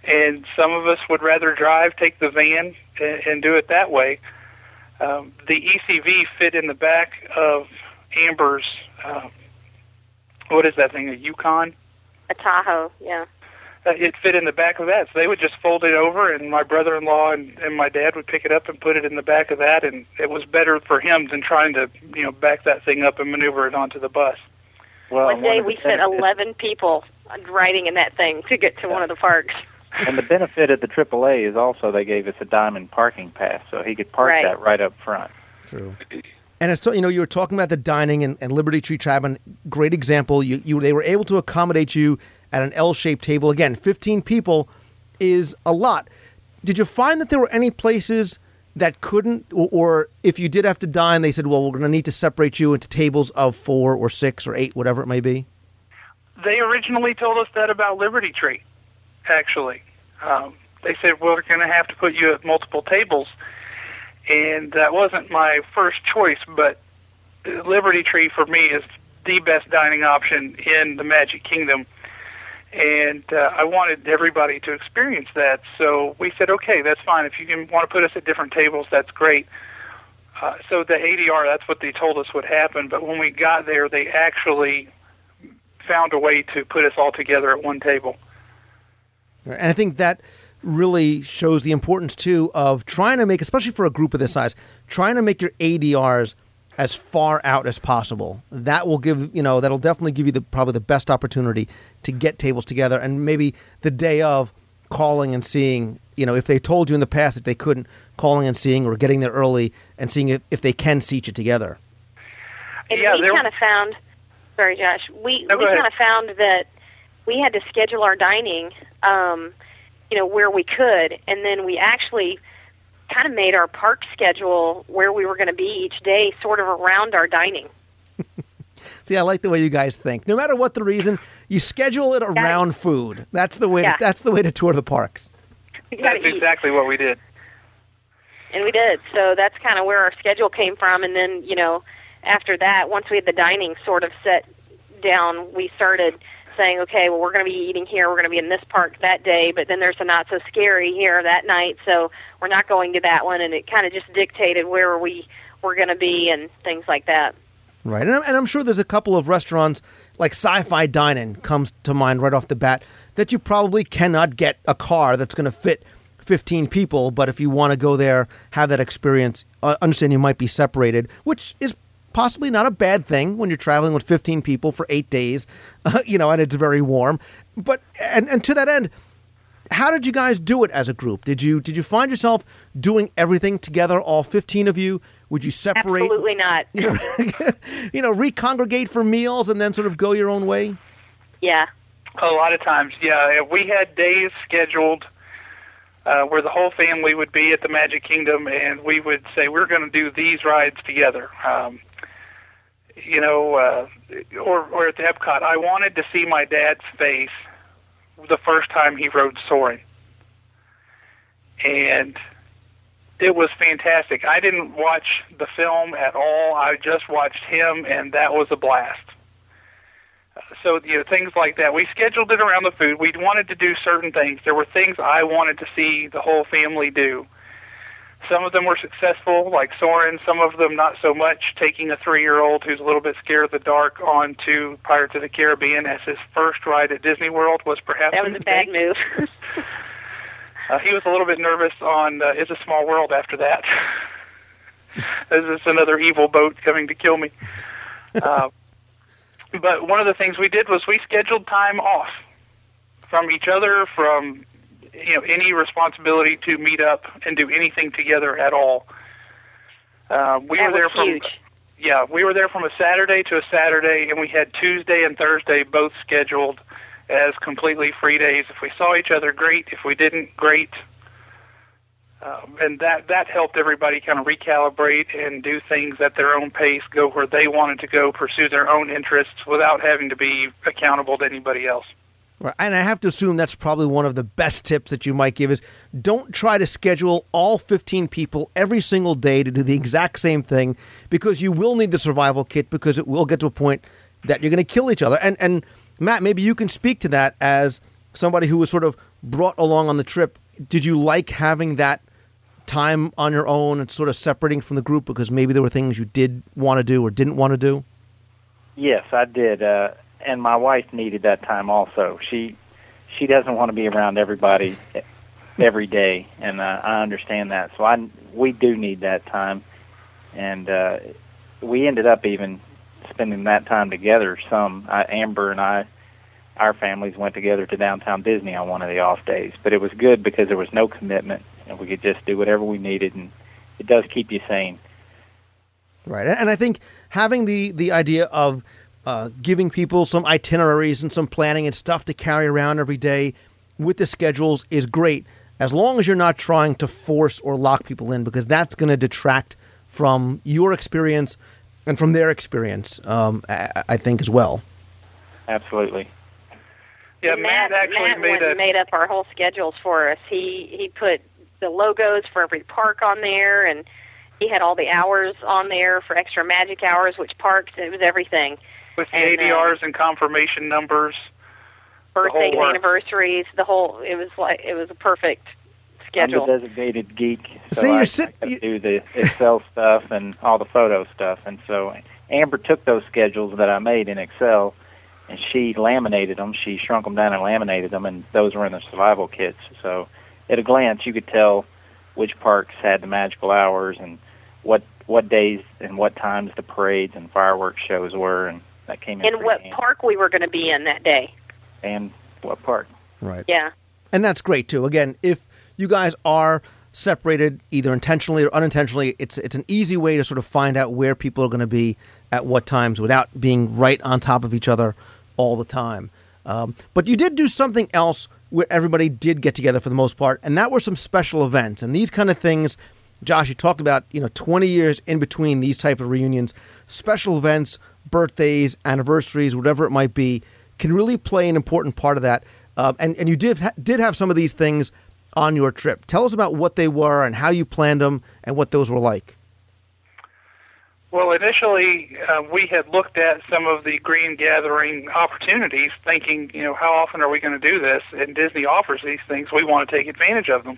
and some of us would rather drive, take the van, and do it that way. The ECV fit in the back of Amber's, what is that thing, a Yukon? A Tahoe, yeah. It fit in the back of that, so they would just fold it over, and my brother-in-law and my dad would pick it up and put it in the back of that, and it was better for him than trying to, back that thing up and maneuver it onto the bus. Well, one day we sent 11 people riding in that thing to get to one of the parks. And the benefit of the AAA is also they gave us a diamond parking pass, so he could park that right up front. True. And it's you were talking about the dining and Liberty Tree Cabin. Great example. They were able to accommodate you at an L-shaped table. Again, 15 people is a lot. Did you find that there were any places that couldn't, or if you did have to dine, they said, well, we're going to need to separate you into tables of 4 or 6 or 8, whatever it may be? They originally told us that about Liberty Tree, actually. They said, well, we're going to have to put you at multiple tables. And that wasn't my first choice, but Liberty Tree for me is the best dining option in the Magic Kingdom. And I wanted everybody to experience that. So we said, okay, that's fine. If you want to put us at different tables, that's great. So the ADR, that's what they told us would happen. But when we got there, they actually found a way to put us all together at one table. And I think that really shows the importance, too, of trying to make, especially for a group of this size, trying to make your ADRs as far out as possible. That will give, that'll definitely give you probably the best opportunity to get tables together, and maybe the day of calling and seeing, if they told you in the past that they couldn't, calling and seeing or getting there early and seeing if they can seat you together. And we kind of found, sorry, Josh, we kind of found that we had to schedule our dining, where we could, and then we actually kind of made our park schedule where we were going to be each day sort of around our dining. See, I like the way you guys think. No matter what the reason, you schedule it around food. That's the way. That's the way to tour the parks. That's exactly what we did. And we did. So that's kind of where our schedule came from. And then, after that, once we had the dining sort of set down, we started saying, okay, well, we're going to be eating here, we're going to be in this park that day, but then there's a not so scary here that night, so we're not going to that one, and it kind of just dictated where we were going to be and things like that. Right, and I'm sure there's a couple of restaurants, like Sci-Fi Dine-In comes to mind right off the bat, that you probably cannot get a car that's going to fit 15 people, but if you want to go there, have that experience, understand you might be separated, which is possibly not a bad thing when you're traveling with 15 people for 8 days, and it's very warm. But and to that end, how did you guys do it as a group? Did you find yourself doing everything together, all 15 of you? Would you separate? Absolutely not. Recongregate for meals and then sort of go your own way? Yeah. A lot of times, yeah. We had days scheduled where the whole family would be at the Magic Kingdom, and we would say, we're going to do these rides together. Or at the Epcot, I wanted to see my dad's face the first time he rode Soarin'. And it was fantastic. I didn't watch the film at all. I just watched him, and that was a blast. So, things like that. We scheduled it around the food. We wanted to do certain things. There were things I wanted to see the whole family do. Some of them were successful, like Soren. Some of them not so much, taking a 3-year-old who's a little bit scared of the dark onto Pirates of the Caribbean as his first ride at Disney World was perhaps That was a bad move. He was a little bit nervous on It's a Small World after that. This is another evil boat coming to kill me. But one of the things we did was we scheduled time off from each other, from any responsibility to meet up and do anything together at all. We were there from a Saturday to a Saturday, and we had Tuesday and Thursday both scheduled as completely free days. If we saw each other, great. If we didn't, great. And that helped everybody kind of recalibrate and do things at their own pace, go where they wanted to go, pursue their own interests without having to be accountable to anybody else. Right. And I have to assume that's probably one of the best tips that you might give is don't try to schedule all 15 people every single day to do the exact same thing, because you will need the survival kit, because it will get to a point that you're going to kill each other. And Matt, maybe you can speak to that as somebody who was sort of brought along on the trip. Did you like having that time on your own and sort of separating from the group because maybe there were things you did want to do or didn't want to do? Yes, I did. And my wife needed that time also. She doesn't want to be around everybody every day, and I understand that. So we do need that time, and we ended up even spending that time together. Amber and our families went together to downtown Disney on one of the off days, but it was good because there was no commitment, and we could just do whatever we needed, and it does keep you sane. Right, and I think having the idea of giving people some itineraries and some planning and stuff to carry around every day with the schedules is great, as long as you're not trying to force or lock people in, because that's going to detract from your experience and from their experience, I think, as well. Absolutely. Yeah, Matt made up our whole schedules for us. He put the logos for every park on there, and he had all the hours on there for extra magic hours, which parks, it was everything. With the ADRs and confirmation numbers, birthdays, anniversaries, it was a perfect schedule. I'm the designated geek, so I do the Excel stuff and all the photo stuff. And so Amber took those schedules that I made in Excel, and she laminated them. She shrunk them down and laminated them, and those were in the survival kits. So at a glance, you could tell which parks had the magical hours and what days and what times the parades and fireworks shows were, and that came in. And what park we were going to be in that day. And what park. Right. Yeah. And that's great, too. Again, if you guys are separated either intentionally or unintentionally, it's an easy way to sort of find out where people are going to be at what times without being right on top of each other all the time. But you did do something else where everybody did get together for the most part, and that were some special events. And these kind of things, Josh, you talked about, 20 years in between these type of reunions, special events, birthdays, anniversaries, whatever it might be, can really play an important part of that. And you did have some of these things on your trip. Tell us about what they were and how you planned them and what those were like. Well, initially, we had looked at some of the green gathering opportunities, thinking, how often are we going to do this? And Disney offers these things. We want to take advantage of them.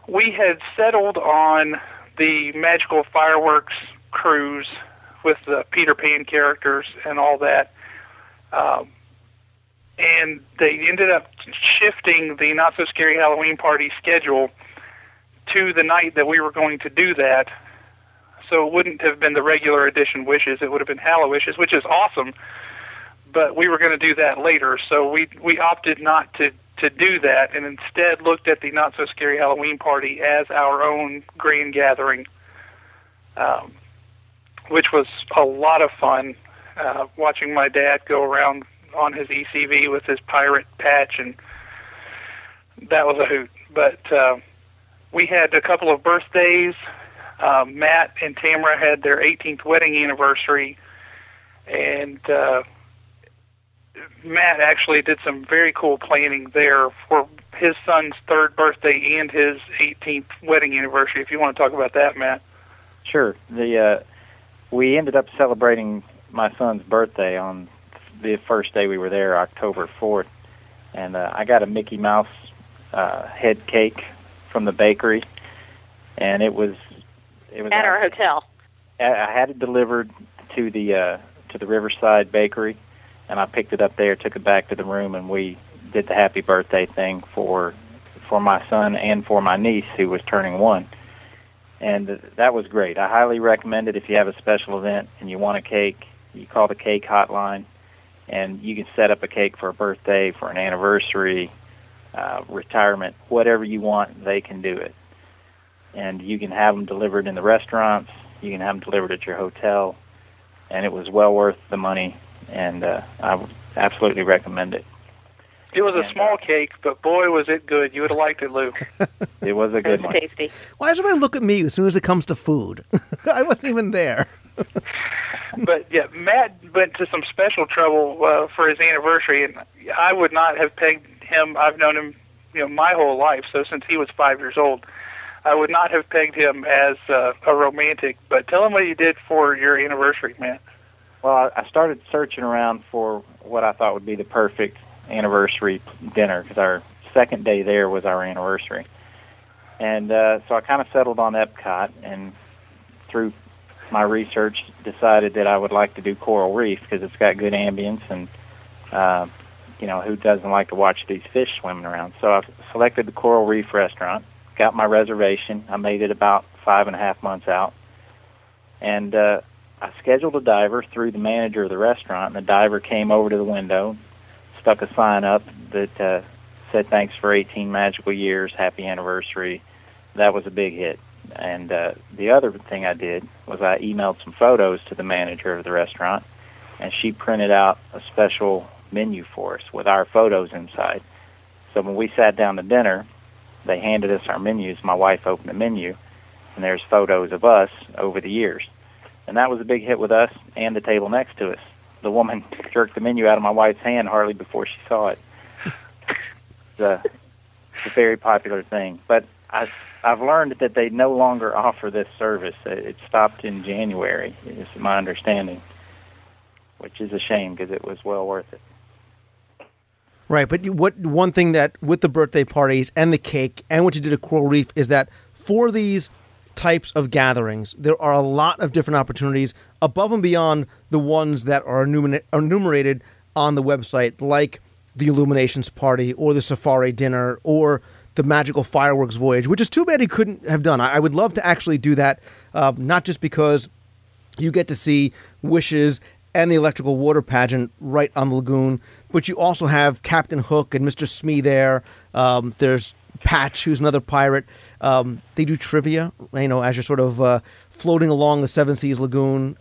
We had settled on the magical fireworks cruise with the Peter Pan characters and all that. And they ended up shifting the Not So Scary Halloween Party schedule to the night that we were going to do that. So it wouldn't have been the regular edition Wishes. It would have been Hallowishes, which is awesome. But we were going to do that later. So we opted not to do that and instead looked at the Not So Scary Halloween Party as our own grand gathering, which was a lot of fun, watching my dad go around on his ECV with his pirate patch, and that was a hoot. But we had a couple of birthdays. Matt and Tamara had their 18th wedding anniversary, and Matt actually did some very cool planning there for his son's 3rd birthday and his 18th wedding anniversary. If you want to talk about that, Matt. Sure. We ended up celebrating my son's birthday on the first day we were there, October 4th, and I got a Mickey Mouse head cake from the bakery, and it was at our hotel. I had it delivered to the Riverside Bakery, and I picked it up there, took it back to the room, and we did the happy birthday thing for my son and for my niece who was turning 1. And that was great. I highly recommend it if you have a special event and you want a cake. You call the cake hotline, and you can set up a cake for a birthday, for an anniversary, retirement, whatever you want, they can do it. And you can have them delivered in the restaurants. You can have them delivered at your hotel. And it was well worth the money, and I would absolutely recommend it. It was a small cake, but boy, was it good. You would have liked it, Lou. It was a good one. Tasty. Why does everybody look at me as soon as it comes to food? I wasn't even there. But, yeah, Matt went to some special trouble for his anniversary, and I would not have pegged him. I've known him, my whole life, so since he was 5 years old. I would not have pegged him as a romantic, but tell him what you did for your anniversary, Matt. Well, I started searching around for what I thought would be the perfect anniversary dinner, because our second day there was our anniversary. And so I kind of settled on Epcot, and through my research decided that I would like to do Coral Reef because it's got good ambience, and who doesn't like to watch these fish swimming around? So I selected the Coral Reef restaurant, got my reservation. I made it about 5.5 months out, and I scheduled a diver through the manager of the restaurant, and the diver came over to the window, stuck a sign up that said, "Thanks for 18 magical years, happy anniversary." That was a big hit. And the other thing I did was I emailed some photos to the manager of the restaurant, and she printed out a special menu for us with our photos inside. So when we sat down to dinner, they handed us our menus. My wife opened the menu, and there's photos of us over the years. And that was a big hit with us and the table next to us. The woman jerked the menu out of my wife's hand hardly before she saw it. It's a very popular thing. But I've learned that they no longer offer this service. It stopped in January, is my understanding, which is a shame because it was well worth it. Right, but one thing that with the birthday parties and the cake and what you did at Coral Reef is that for these types of gatherings, there are a lot of different opportunities above and beyond the ones that are enumerated on the website, like the Illuminations party or the safari dinner or the magical fireworks voyage, which is too bad he couldn't have done. I would love to actually do that, not just because you get to see Wishes and the electrical water pageant right on the lagoon, but you also have Captain Hook and Mr. Smee there. There's Patch, who's another pirate. They do trivia, as you're sort of floating along the Seven Seas Lagoon.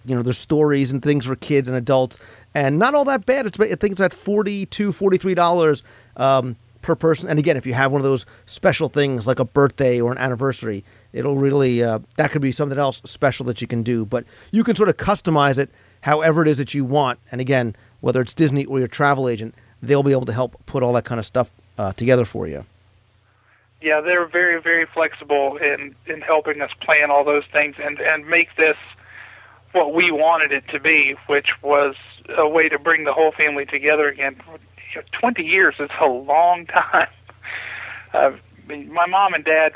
There's stories and things for kids and adults, and not all that bad. I think it's at $42, $43 per person. And again, if you have one of those special things like a birthday or an anniversary, it'll really that could be something else special that you can do. But you can sort of customize it however it is that you want. And again, whether it's Disney or your travel agent, they'll be able to help put all that kind of stuff together for you. Yeah, they're very, very flexible in helping us plan all those things and make this what we wanted it to be, which was a way to bring the whole family together again. 20 years is a long time. My mom and dad,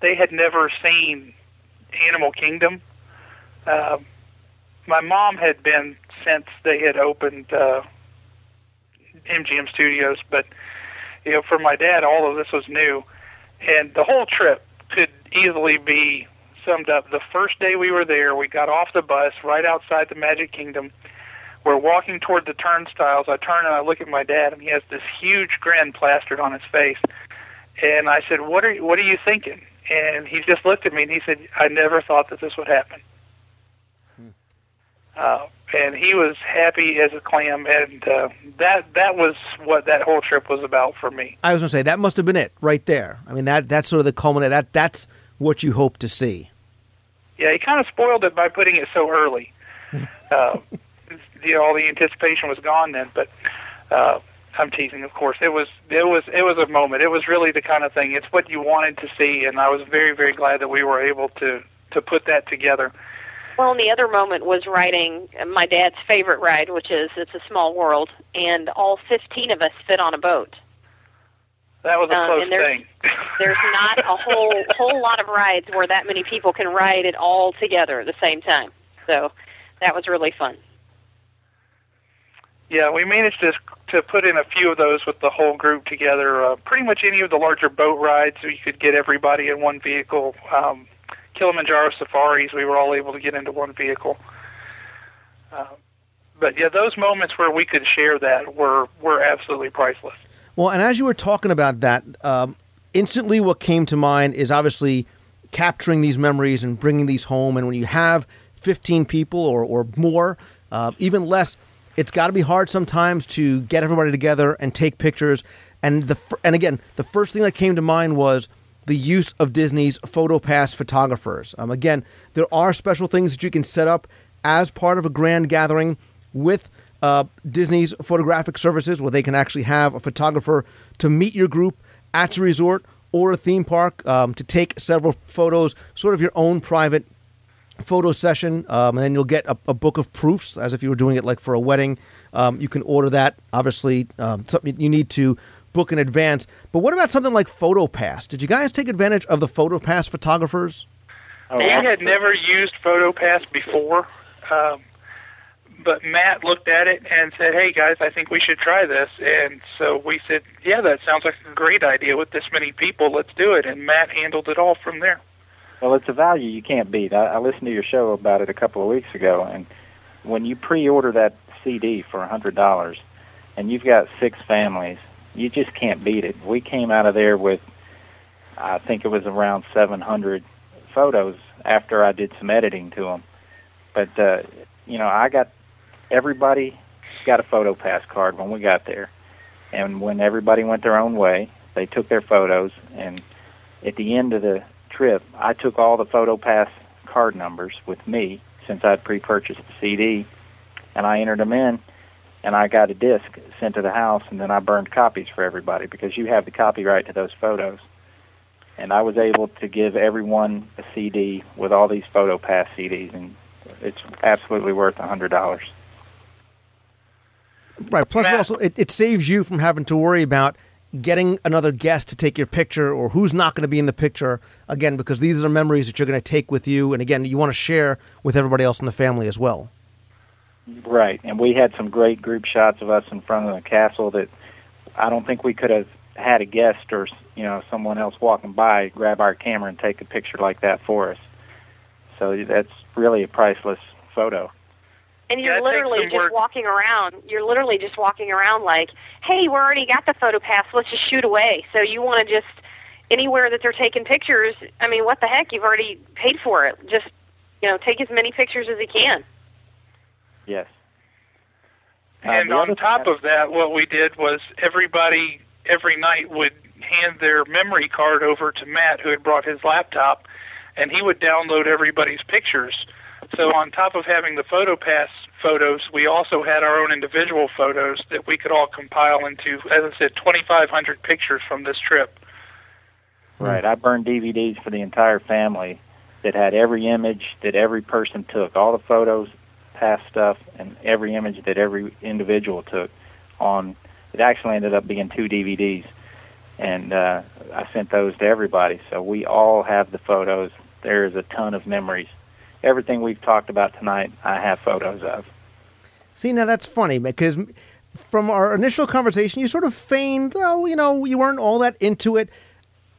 they had never seen Animal Kingdom. My mom had been since they had opened MGM Studios, but for my dad, all of this was new. And the whole trip could easily be summed up. The first day we were there, we got off the bus right outside the Magic Kingdom. We're walking toward the turnstiles. I turn and I look at my dad, and he has this huge grin plastered on his face. And I said, "What are you thinking?" And he just looked at me and he said, "I never thought that this would happen." And he was happy as a clam, and that was what that whole trip was about for me. I was going to say, that must have been it right there. I mean, that's sort of the culminate. That's what you hope to see. Yeah, he kind of spoiled it by putting it so early. All the anticipation was gone then, but I'm teasing, of course. It was a moment. It was really the kind of thing. It's what you wanted to see, and I was very, very glad that we were able to put that together. Well, and the other moment was riding my dad's favorite ride, which is It's a Small World, and all 15 of us fit on a boat. That was a close thing. There's not a whole lot of rides where that many people can ride it all together at the same time. So that was really fun. Yeah, we managed to put in a few of those with the whole group together. Pretty much any of the larger boat rides, we could get everybody in one vehicle. Kilimanjaro safaris, we were all able to get into one vehicle. But yeah, those moments where we could share that were absolutely priceless. Well, and as you were talking about that, instantly what came to mind is obviously capturing these memories and bringing these home. And when you have 15 people or more, even less, it's got to be hard sometimes to get everybody together and take pictures. And again, the first thing that came to mind was the use of Disney's PhotoPass photographers. Again, there are special things that you can set up as part of a grand gathering with Disney's photographic services, where they can actually have a photographer to meet your group at your resort or a theme park, to take several photos, sort of your own private photo session, and then you'll get a book of proofs, as if you were doing it like for a wedding. You can order that, obviously, something you need to book in advance. But what about something like PhotoPass? Did you guys take advantage of the PhotoPass photographers? We had never used PhotoPass before, but Matt looked at it and said, "Hey guys, I think we should try this." And so we said, "Yeah, that sounds like a great idea with this many people. Let's do it." And Matt handled it all from there. Well, it's a value you can't beat. I listened to your show about it a couple of weeks ago, and when you pre-order that CD for $100 and you've got 6 families, you just can't beat it. We came out of there with, I think it was around 700 photos after I did some editing to them. But, everybody got a PhotoPass card when we got there. And when everybody went their own way, they took their photos, and at the end of the trip, I took all the PhotoPass card numbers with me, since I'd pre-purchased the CD, and I entered them in, and I got a disc sent to the house, and then I burned copies for everybody, because you have the copyright to those photos. And I was able to give everyone a CD with all these PhotoPass CDs, and it's absolutely worth $100. Right. Plus, also, it saves you from having to worry about getting another guest to take your picture or who's not going to be in the picture, again, because these are memories that you're going to take with you. And again, you want to share with everybody else in the family as well. Right. And we had some great group shots of us in front of the castle that I don't think we could have had a guest or, someone else walking by, grab our camera and take a picture like that for us. So that's really a priceless photo. And you're literally just walking around. You're literally just walking around like, hey, we already got the PhotoPass. Let's just shoot away. So you want to just, anywhere that they're taking pictures, I mean, what the heck? You've already paid for it. Just, take as many pictures as you can. Yes. And on top of that, what we did was everybody every night would hand their memory card over to Matt, who had brought his laptop, and he would download everybody's pictures. So on top of having the PhotoPass photos, we also had our own individual photos that we could all compile into, as I said, 2,500 pictures from this trip. Right. I burned DVDs for the entire family that had every image that every person took, all the photos, past stuff, and every image that every individual took on. It actually ended up being 2 DVDs, and I sent those to everybody. So we all have the photos. There is a ton of memories. Everything we've talked about tonight, I have photos of. See, now that's funny, because from our initial conversation, you sort of feigned, you weren't all that into it.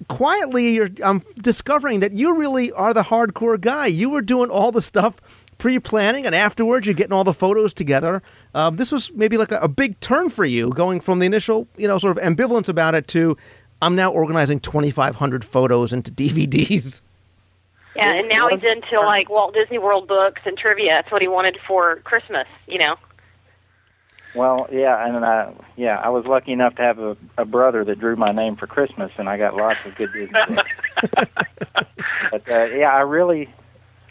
Quietly, I'm discovering that you really are the hardcore guy. You were doing all the stuff pre-planning, and afterwards you're getting all the photos together. This was maybe like a big turn for you, going from the initial, sort of ambivalence about it to, I'm now organizing 2,500 photos into DVDs. Yeah, and now he's into like Walt Disney World books and trivia. That's what he wanted for Christmas, Well, yeah, and I was lucky enough to have a brother that drew my name for Christmas, and I got lots of good Disney books. But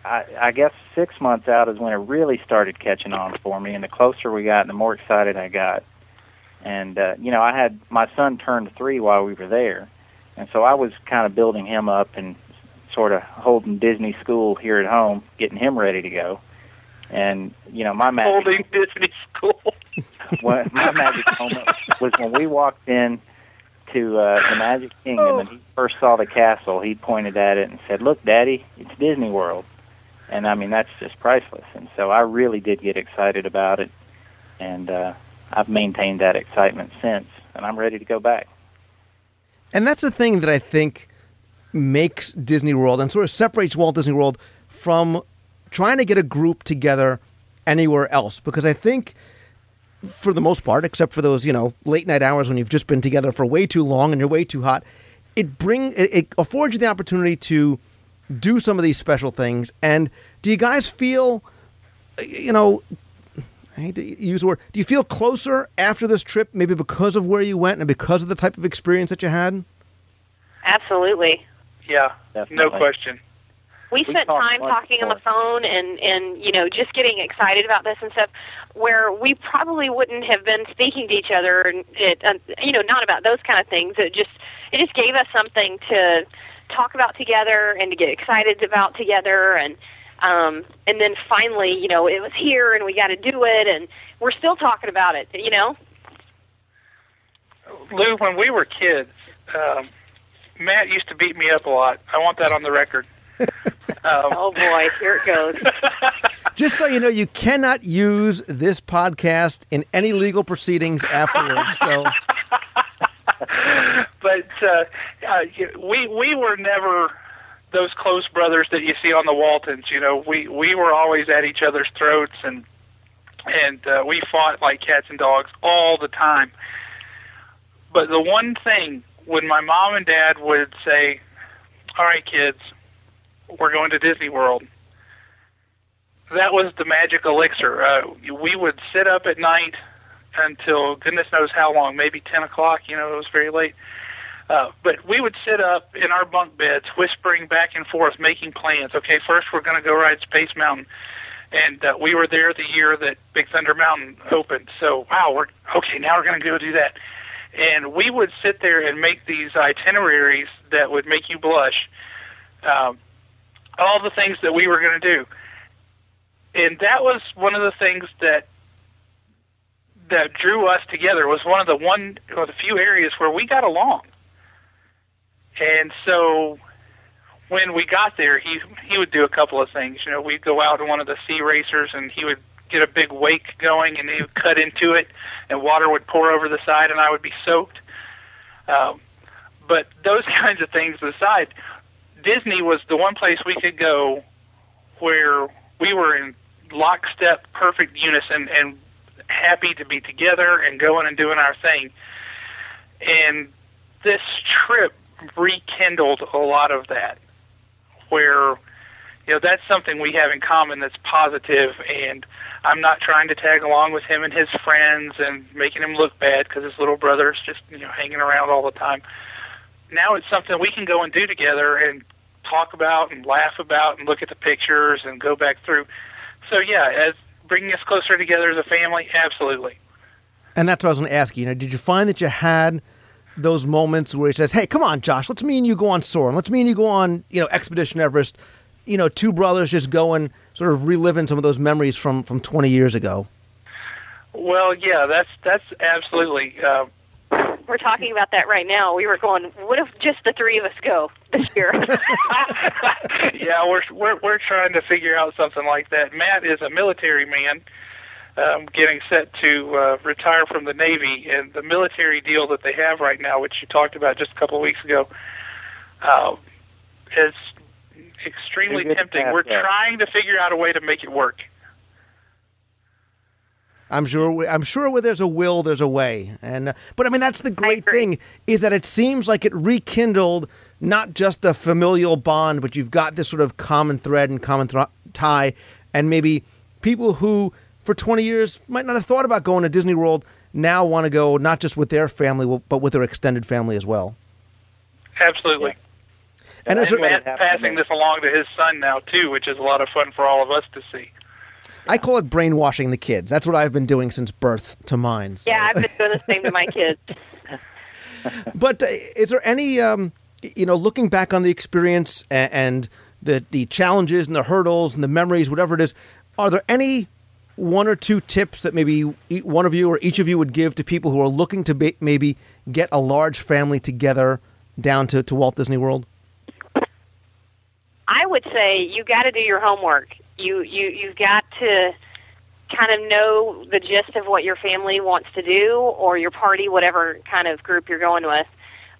I guess 6 months out is when it really started catching on for me, and the closer we got, the more excited I got. And I had my son turned 3 while we were there, and so I was kind of building him up and sort of holding Disney school here at home, getting him ready to go. And, my magic... Holding Disney school. My magic moment was when we walked in to the Magic Kingdom and he first saw the castle, he pointed at it and said, "Look, Daddy, it's Disney World." And, I mean, that's just priceless. And so I really did get excited about it, and I've maintained that excitement since, and I'm ready to go back. And that's the thing that I think makes Disney World and sort of separates Walt Disney World from trying to get a group together anywhere else. Because I think, for the most part, except for those, late night hours when you've just been together for way too long and you're way too hot, it affords you the opportunity to do some of these special things. And do you guys feel, I hate to use the word, do you feel closer after this trip, maybe because of where you went and because of the type of experience that you had? Absolutely. Yeah, Definitely. no question. We spent time talking on the phone and just getting excited about this and stuff, where we probably wouldn't have been speaking to each other, and not about those kind of things. It just gave us something to talk about together and to get excited about together, and then finally, it was here and we got to do it, and we're still talking about it, Lou, when we were kids, Matt used to beat me up a lot. I want that on the record. Oh boy, here it goes. Just so you know, you cannot use this podcast in any legal proceedings afterwards. So, but we were never those close brothers that you see on the Waltons. We were always at each other's throats, and we fought like cats and dogs all the time. But the one thing, when my mom and dad would say, "All right, kids, we're going to Disney World," that was the magic elixir. We would sit up at night until goodness knows how long, maybe 10 o'clock, it was very late. But we would sit up in our bunk beds, whispering back and forth, making plans. Okay, first we're going to go ride Space Mountain. And we were there the year that Big Thunder Mountain opened. So, wow, now we're going to go do that. And we would sit there and make these itineraries that would make you blush. All the things that we were going to do. And that was one of the things that drew us together, was one of the few areas where we got along. And so when we got there, he would do a couple of things. We'd go out in one of the sea racers, and he would get a big wake going, and he would cut into it, and water would pour over the side, and I would be soaked. But those kinds of things aside, Disney was the one place we could go where we were in lockstep, perfect unison, and happy to be together and going and doing our thing. And this trip rekindled a lot of that, where that's something we have in common that's positive, and I'm not trying to tag along with him and his friends and making him look bad because his little brother's just hanging around all the time. Now it's something we can go and do together and talk about and laugh about and look at the pictures and go back through. So yeah, as bringing us closer together as a family, absolutely. And that's what I was going to ask you. Did you find that you had those moments where he says, "Hey, come on, Josh, let's me and you go on Soarin'. Let's me and you go on, Expedition Everest." Two brothers just going, sort of reliving some of those memories from 20 years ago. Well, yeah, that's absolutely. We're talking about that right now. We were going, what if just the three of us go this year? Yeah, we're trying to figure out something like that. Matt is a military man, getting set to retire from the Navy, and the military deal that they have right now, which you talked about just a couple of weeks ago, is extremely tempting. We're trying to figure out a way to make it work. I'm sure where there's a will, there's a way. But I mean, that's the great thing, is that it seems like it rekindled not just a familial bond, but you've got this sort of common thread and common tie, and maybe people who for 20 years might not have thought about going to Disney World now want to go not just with their family, but with their extended family as well. Absolutely. Yeah. And Matt passing this along to his son now, too, which is a lot of fun for all of us to see. I call it brainwashing the kids. That's what I've been doing since birth to mine. So. Yeah, I've been doing the same to my kids. But is there any, looking back on the experience and the challenges and the hurdles and the memories, whatever it is, are there any one or two tips that maybe one of you or each of you would give to people who are looking to maybe get a large family together down to Walt Disney World? I would say you got to do your homework. You've got to kind of know the gist of what your family wants to do, or your party, whatever kind of group you're going with.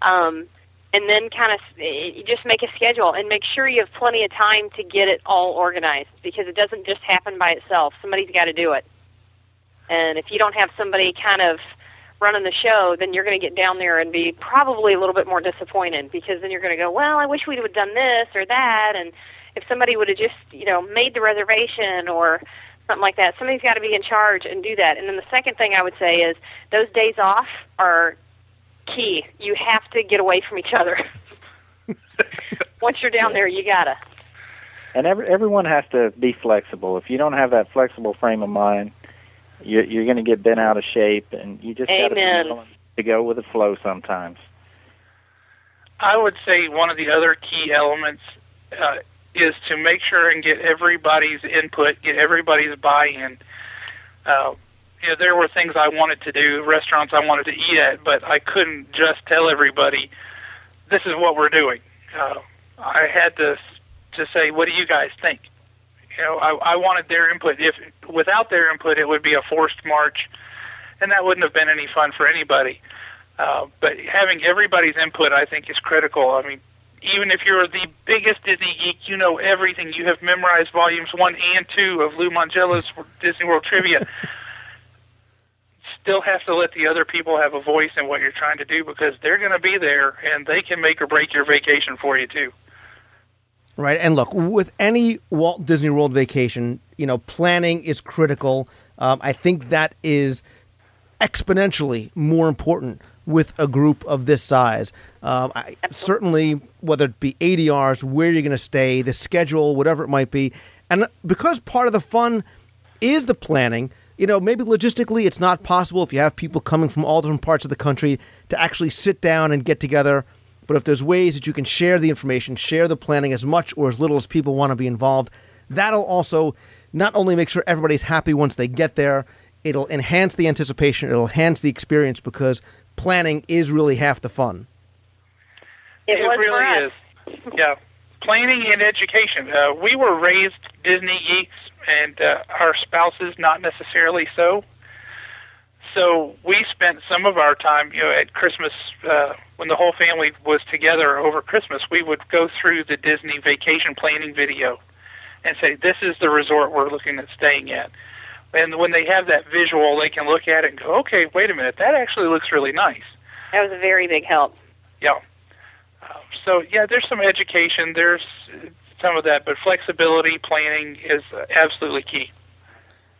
And then kind of you just make a schedule and make sure you have plenty of time to get it all organized, because it doesn't just happen by itself. Somebody's got to do it. And if you don't have somebody kind of running the show, then you're going to get down there and be probably a little bit more disappointed, because then you're going to go, well, I wish we would have done this or that. And if somebody would have just, made the reservation or something like that, somebody's got to be in charge and do that. And then the second thing I would say is those days off are key. You have to get away from each other. Once you're down there, you gotta. And everyone has to be flexible. If you don't have that flexible frame of mind, you're going to get bent out of shape, and you just got to be willing to go with the flow sometimes. I would say one of the other key elements is to make sure and get everybody's input, get everybody's buy-in. There were things I wanted to do, restaurants I wanted to eat at, but I couldn't just tell everybody, this is what we're doing. I had to say, what do you guys think? I wanted their input. If without their input, it would be a forced march, and that wouldn't have been any fun for anybody. But having everybody's input, I think, is critical. I mean, even if you're the biggest Disney geek, you know everything. You have memorized volumes 1 and 2 of Lou Mangello's Disney World Trivia. Still have to let the other people have a voice in what you're trying to do, because they're going to be there, and they can make or break your vacation for you, too. Right, and look, with any Walt Disney World vacation, planning is critical. I think that is exponentially more important with a group of this size. Certainly, whether it be ADRs, where you're going to stay, the schedule, whatever it might be. And because part of the fun is the planning, maybe logistically it's not possible if you have people coming from all different parts of the country to actually sit down and get together. But if there's ways that you can share the information, share the planning as much or as little as people want to be involved, that'll also not only make sure everybody's happy once they get there, it'll enhance the anticipation, it'll enhance the experience, because planning is really half the fun. It really is. Yeah. Planning and education. We were raised Disney geeks, and our spouses not necessarily so. So we spent some of our time, at Christmas, when the whole family was together over Christmas, we would go through the Disney vacation planning video and say, this is the resort we're looking at staying at. And when they have that visual, they can look at it and go, okay, wait a minute, that actually looks really nice. That was a very big help. Yeah. There's some education, there's some of that, but flexibility, planning is absolutely key.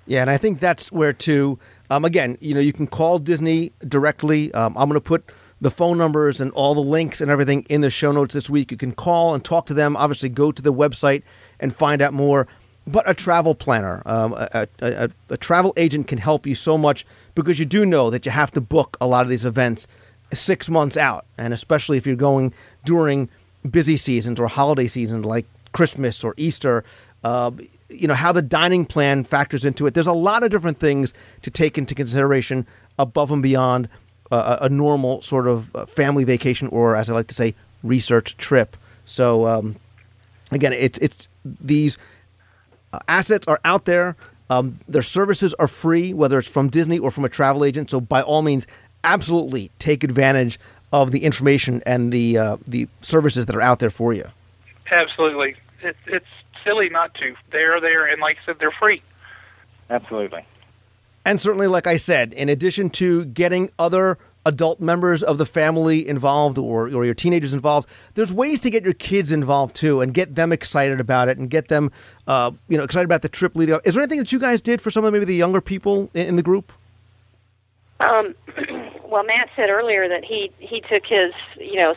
Yeah, and I think that's where, too, again, you can call Disney directly. I'm going to put the phone numbers and all the links and everything in the show notes this week. You can call and talk to them. Obviously, go to the website and find out more. But a travel planner, a travel agent can help you so much, because you do know that you have to book a lot of these events 6 months out, and especially if you're going during busy seasons or holiday seasons like Christmas or Easter, how the dining plan factors into it. There's a lot of different things to take into consideration above and beyond a normal sort of family vacation, or, as I like to say, research trip. So, again, it's these assets are out there. Their services are free, whether it's from Disney or from a travel agent. So by all means, absolutely take advantage of the information and the services that are out there for you. Absolutely. It's silly not to. They're there, and like I said, they're free. Absolutely. And certainly, like I said, in addition to getting other adult members of the family involved or your teenagers involved, there's ways to get your kids involved too and get them excited about it and get them excited about the trip leading up. Is there anything that you guys did for some of maybe the younger people in the group? Well, Matt said earlier that he took his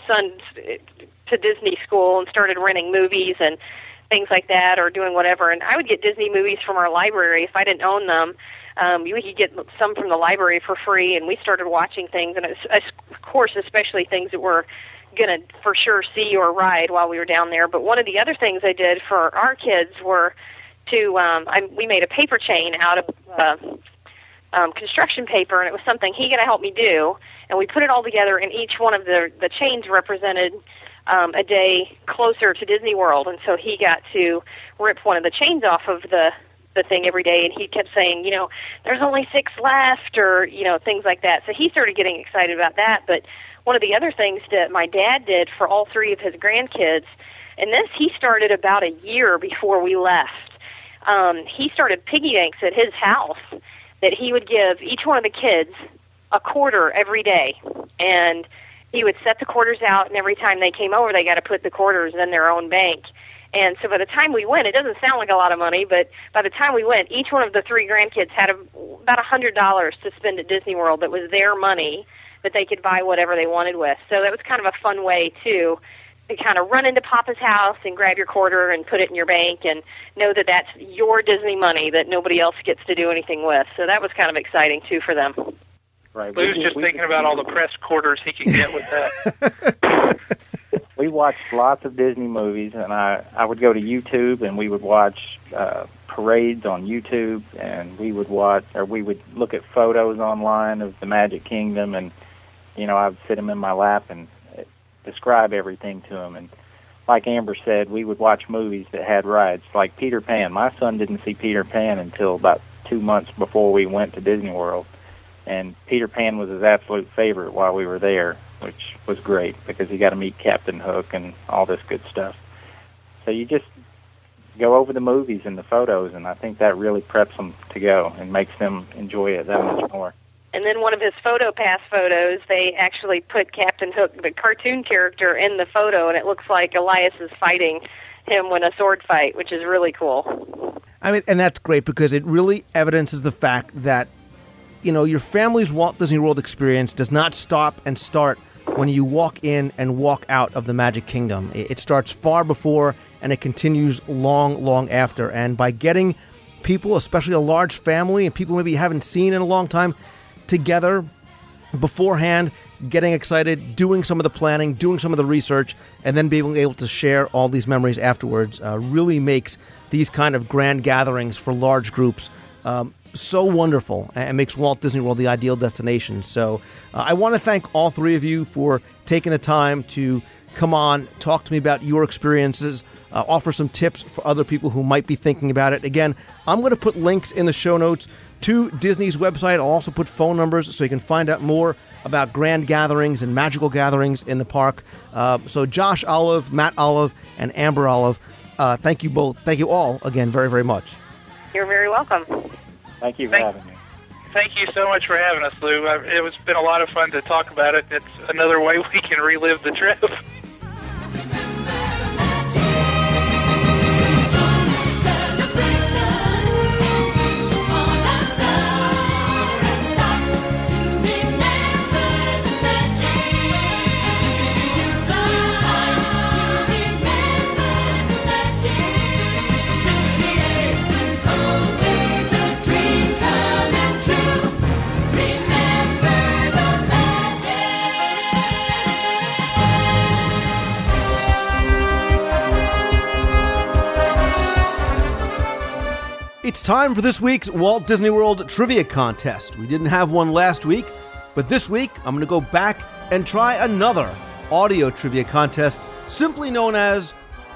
son to Disney school and started renting movies and things like that, or doing whatever. And I would get Disney movies from our library if I didn't own them. We could get some from the library for free, and we started watching things, and of course, especially things that we're going to for sure see or ride while we were down there. But one of the other things I did for our kids were we made a paper chain out of construction paper, and it was something he got to help me do. And we put it all together, and each one of the chains represented a day closer to Disney World. And so he got to rip one of the chains off of the thing every day, and he kept saying, there's only 6 left, or, things like that. So he started getting excited about that. But one of the other things that my dad did for all 3 of his grandkids, and this he started about a year before we left, he started piggy banks at his house that he would give each one of the kids a quarter every day. And he would set the quarters out, and every time they came over, they got to put the quarters in their own bank. And so by the time we went, it doesn't sound like a lot of money, but by the time we went, each one of the 3 grandkids had about $100 to spend at Disney World that was their money that they could buy whatever they wanted with. So that was kind of a fun way, too, to kind of run into Papa's house and grab your quarter and put it in your bank and know that that's your Disney money that nobody else gets to do anything with. So that was kind of exciting, too, for them. Right. Lou's just thinking about all the press quarters he can get with that. We watched lots of Disney movies, and I would go to YouTube, and we would watch parades on YouTube, and we would look at photos online of the Magic Kingdom, and I would sit him in my lap and describe everything to him. And like Amber said, we would watch movies that had rides, like Peter Pan. My son didn't see Peter Pan until about 2 months before we went to Disney World, and Peter Pan was his absolute favorite while we were there, which was great because he got to meet Captain Hook and all this good stuff. So you just go over the movies and the photos, and I think that really preps them to go and makes them enjoy it that much more. And then one of his Photo Pass photos, they actually put Captain Hook, the cartoon character, in the photo, and it looks like Elias is fighting him in a sword fight, which is really cool. I mean, and that's great because it really evidences the fact that, your family's Walt Disney World experience does not stop and start when you walk in and walk out of the Magic Kingdom. It starts far before, and it continues long, long after. And by getting people, especially a large family and people maybe you haven't seen in a long time, together beforehand, getting excited, doing some of the planning, doing some of the research, and then being able to share all these memories afterwards really makes these kind of grand gatherings for large groups so wonderful, and makes Walt Disney World the ideal destination. So I want to thank all 3 of you for taking the time to come on, talk to me about your experiences, offer some tips for other people who might be thinking about it. Again, I'm going to put links in the show notes to Disney's website. I'll also put phone numbers so you can find out more about grand gatherings and magical gatherings in the park. So Josh Olive, Matt Olive, and Amber Olive, thank you both. Thank you all again very, very much. You're very welcome. Thank you for having me. Thank you so much for having us, Lou. It's been a lot of fun to talk about it. It's another way we can relive the trip. It's time for this week's Walt Disney World Trivia Contest. We didn't have one last week, but this week I'm going to go back and try another audio trivia contest, simply known as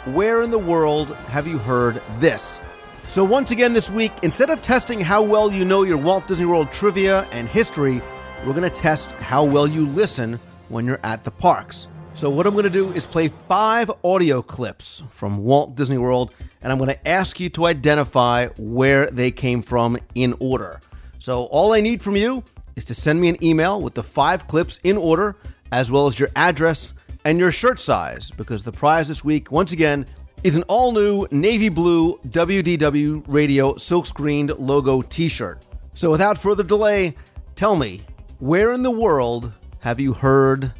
Where in the World Have You Heard This? So once again this week, instead of testing how well you know your Walt Disney World trivia and history, we're going to test how well you listen when you're at the parks. So what I'm going to do is play 5 audio clips from Walt Disney World, and I'm going to ask you to identify where they came from in order. So all I need from you is to send me an email with the 5 clips in order, as well as your address and your shirt size, because the prize this week, once again, is an all-new navy blue WDW radio silk-screened logo t-shirt. So without further delay, tell me, where in the world have you heard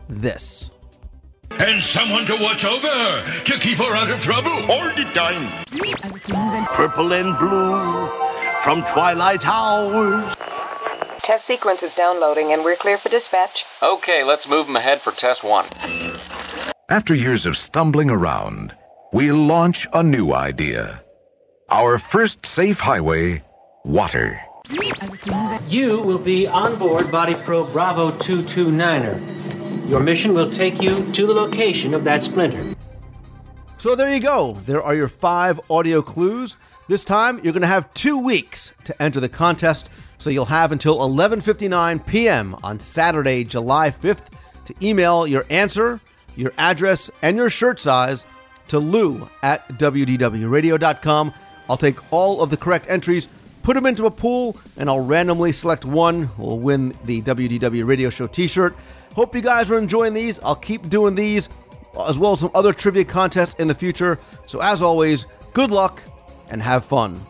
this? And someone to watch over her, to keep her out of trouble all the time. Purple and blue from Twilight Hours. Test sequence is downloading and we're clear for dispatch. Okay, let's move them ahead for test 1. After years of stumbling around, we'll launch a new idea. Our first safe highway, water. You will be on board Body Probe Bravo 229er. Your mission will take you to the location of that splinter. So there you go. There are your 5 audio clues. This time, you're going to have 2 weeks to enter the contest, so you'll have until 11:59 p.m. on Saturday, July 5th, to email your answer, your address, and your shirt size to lou@wdwradio.com. I'll take all of the correct entries, put them into a pool, and I'll randomly select one who will win the WDW Radio Show t-shirt. Hope you guys are enjoying these. I'll keep doing these, as well as some other trivia contests in the future. So as always, good luck and have fun.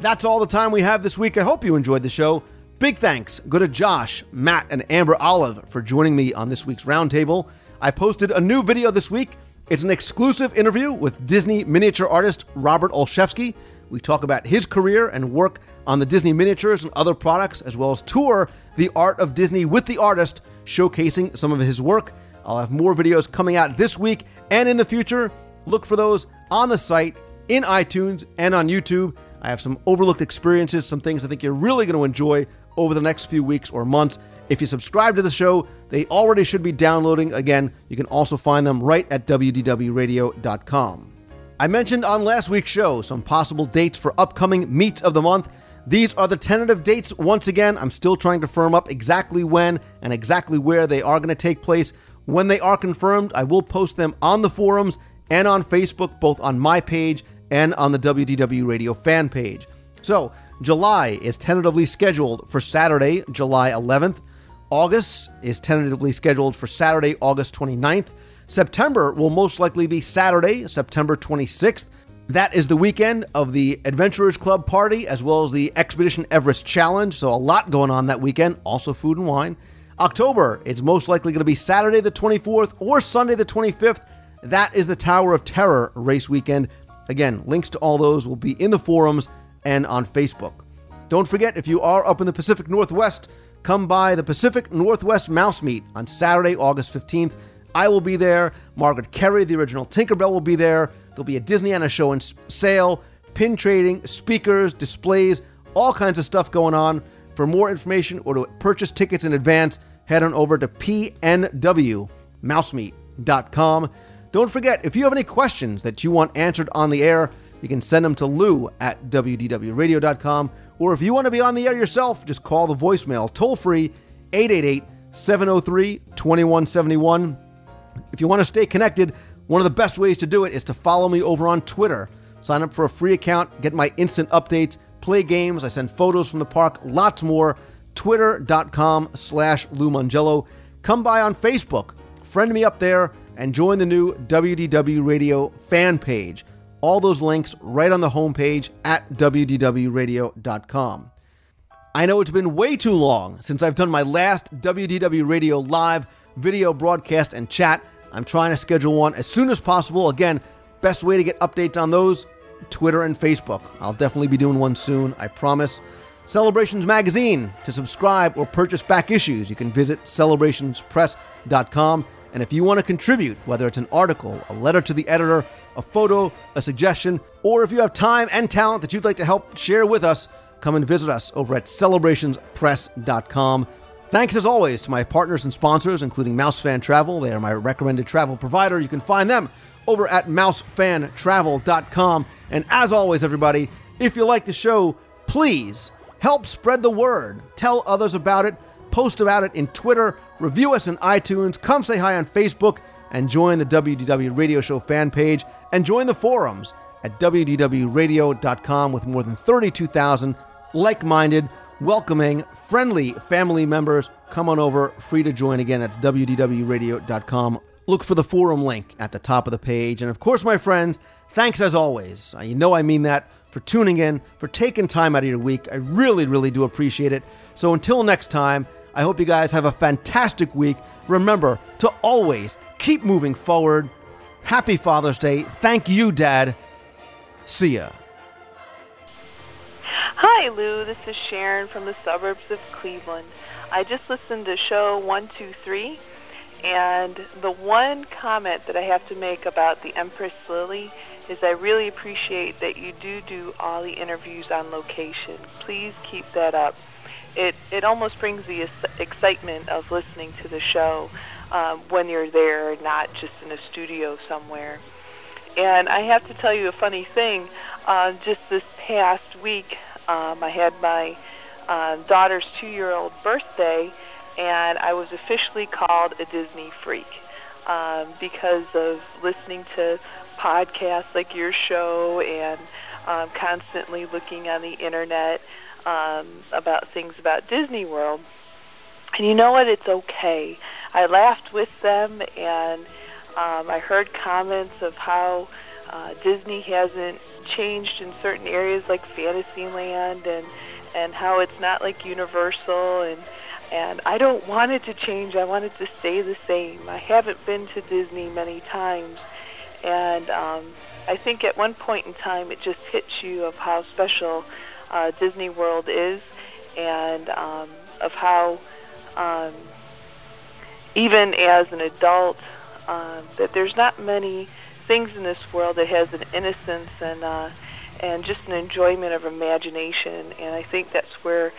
That's all the time we have this week. I hope you enjoyed the show. Big thanks go to Josh, Matt, and Amber Olive for joining me on this week's roundtable. I posted a new video this week. It's an exclusive interview with Disney miniature artist Robert Olszewski. We talk about his career and work on the Disney miniatures and other products, as well as tour the art of Disney with the artist, showcasing some of his work. I'll have more videos coming out this week and in the future. Look for those on the site, in iTunes, and on YouTube. I have some overlooked experiences, some things I think you're really going to enjoy over the next few weeks or months. If you subscribe to the show, they already should be downloading. Again, you can also find them right at WDWradio.com. I mentioned on last week's show some possible dates for upcoming Meet of the Month. These are the tentative dates. Once again, I'm still trying to firm up exactly when and exactly where they are going to take place. When they are confirmed, I will post them on the forums and on Facebook, both on my page and on the WDW Radio fan page. So, July is tentatively scheduled for Saturday, July 11th. August is tentatively scheduled for Saturday, August 29th. September will most likely be Saturday, September 26th. That is the weekend of the Adventurers Club party, as well as the Expedition Everest Challenge, so a lot going on that weekend, also food and wine. October, it's most likely going to be Saturday the 24th or Sunday the 25th. That is the Tower of Terror race weekend. Again, links to all those will be in the forums and on Facebook. Don't forget, if you are up in the Pacific Northwest, come by the Pacific Northwest Mouse Meet on Saturday, August 15th. I will be there. Margaret Kerry, the original Tinkerbell, will be there. There'll be a Disneyana show and sale, pin trading, speakers, displays, all kinds of stuff going on. For more information or to purchase tickets in advance, head on over to pnwmousemeet.com. Don't forget, if you have any questions that you want answered on the air, you can send them to lou@wdwradio.com. Or if you want to be on the air yourself, just call the voicemail toll-free 888-703-2171. If you want to stay connected, one of the best ways to do it is to follow me over on Twitter. Sign up for a free account, get my instant updates, play games, I send photos from the park, lots more. Twitter.com/Lou Mongello. Come by on Facebook, friend me up there, and join the new WDW Radio fan page. All those links right on the homepage at WDWradio.com. I know it's been way too long since I've done my last WDW Radio live video broadcast and chat. I'm trying to schedule one as soon as possible. Again, best way to get updates on those, Twitter and Facebook. I'll definitely be doing one soon, I promise. Celebrations Magazine. To subscribe or purchase back issues, you can visit celebrationspress.com. And if you want to contribute, whether it's an article, a letter to the editor, a photo, a suggestion, or if you have time and talent that you'd like to help share with us, come and visit us over at celebrationspress.com. Thanks as always to my partners and sponsors, including Mouse Fan Travel. They are my recommended travel provider. You can find them over at mousefantravel.com. And as always, everybody, if you like the show, please help spread the word. Tell others about it. Post about it in Twitter. Review us in iTunes. Come say hi on Facebook. And join the WDW Radio Show fan page. And join the forums at WDWradio.com with more than 32,000 like-minded, welcoming, friendly family members. Come on over. Free to join. Again, that's WDWradio.com. Look for the forum link at the top of the page. And of course, my friends, thanks as always. You know I mean that. For tuning in, for taking time out of your week. I really, really do appreciate it. So until next time, I hope you guys have a fantastic week. Remember to always keep moving forward Happy Father's Day. Thank you, Dad. See ya. Hi, Lou. This is Sharon from the suburbs of Cleveland. I just listened to show 123, and the one comment that I have to make about the Empress Lily is I really appreciate that you do all the interviews on location. Please keep that up. It almost brings the excitement of listening to the show when you're there, not just in a studio somewhere. And I have to tell you a funny thing. Just this past week, I had my daughter's 2-year-old birthday, and I was officially called a Disney freak because of listening to podcasts like your show and constantly looking on the internet about things about Disney World. And you know what? It's okay. I laughed with them, and I heard comments of how Disney hasn't changed in certain areas like Fantasyland, and how it's not like Universal, and I don't want it to change. I want it to stay the same. I haven't been to Disney many times, and I think at one point in time it just hits you of how special Disney World is, and of how even as an adult that there's not many things in this world that has an innocence and just an enjoyment of imagination, and I think that's where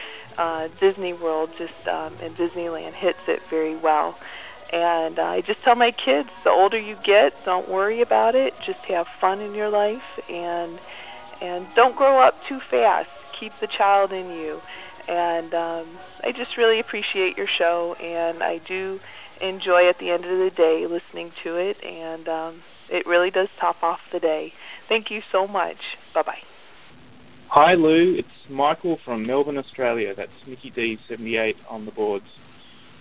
Disney World and Disneyland hits it very well. And I just tell my kids, the older you get, don't worry about it. Just have fun in your life, and don't grow up too fast. Keep the child in you. And I just really appreciate your show, and I do enjoy at the end of the day listening to it, and it really does top off the day. Thank you so much. Bye-bye. Hi, Lou. It's Michael from Melbourne, Australia. That's Nicky D78 on the boards.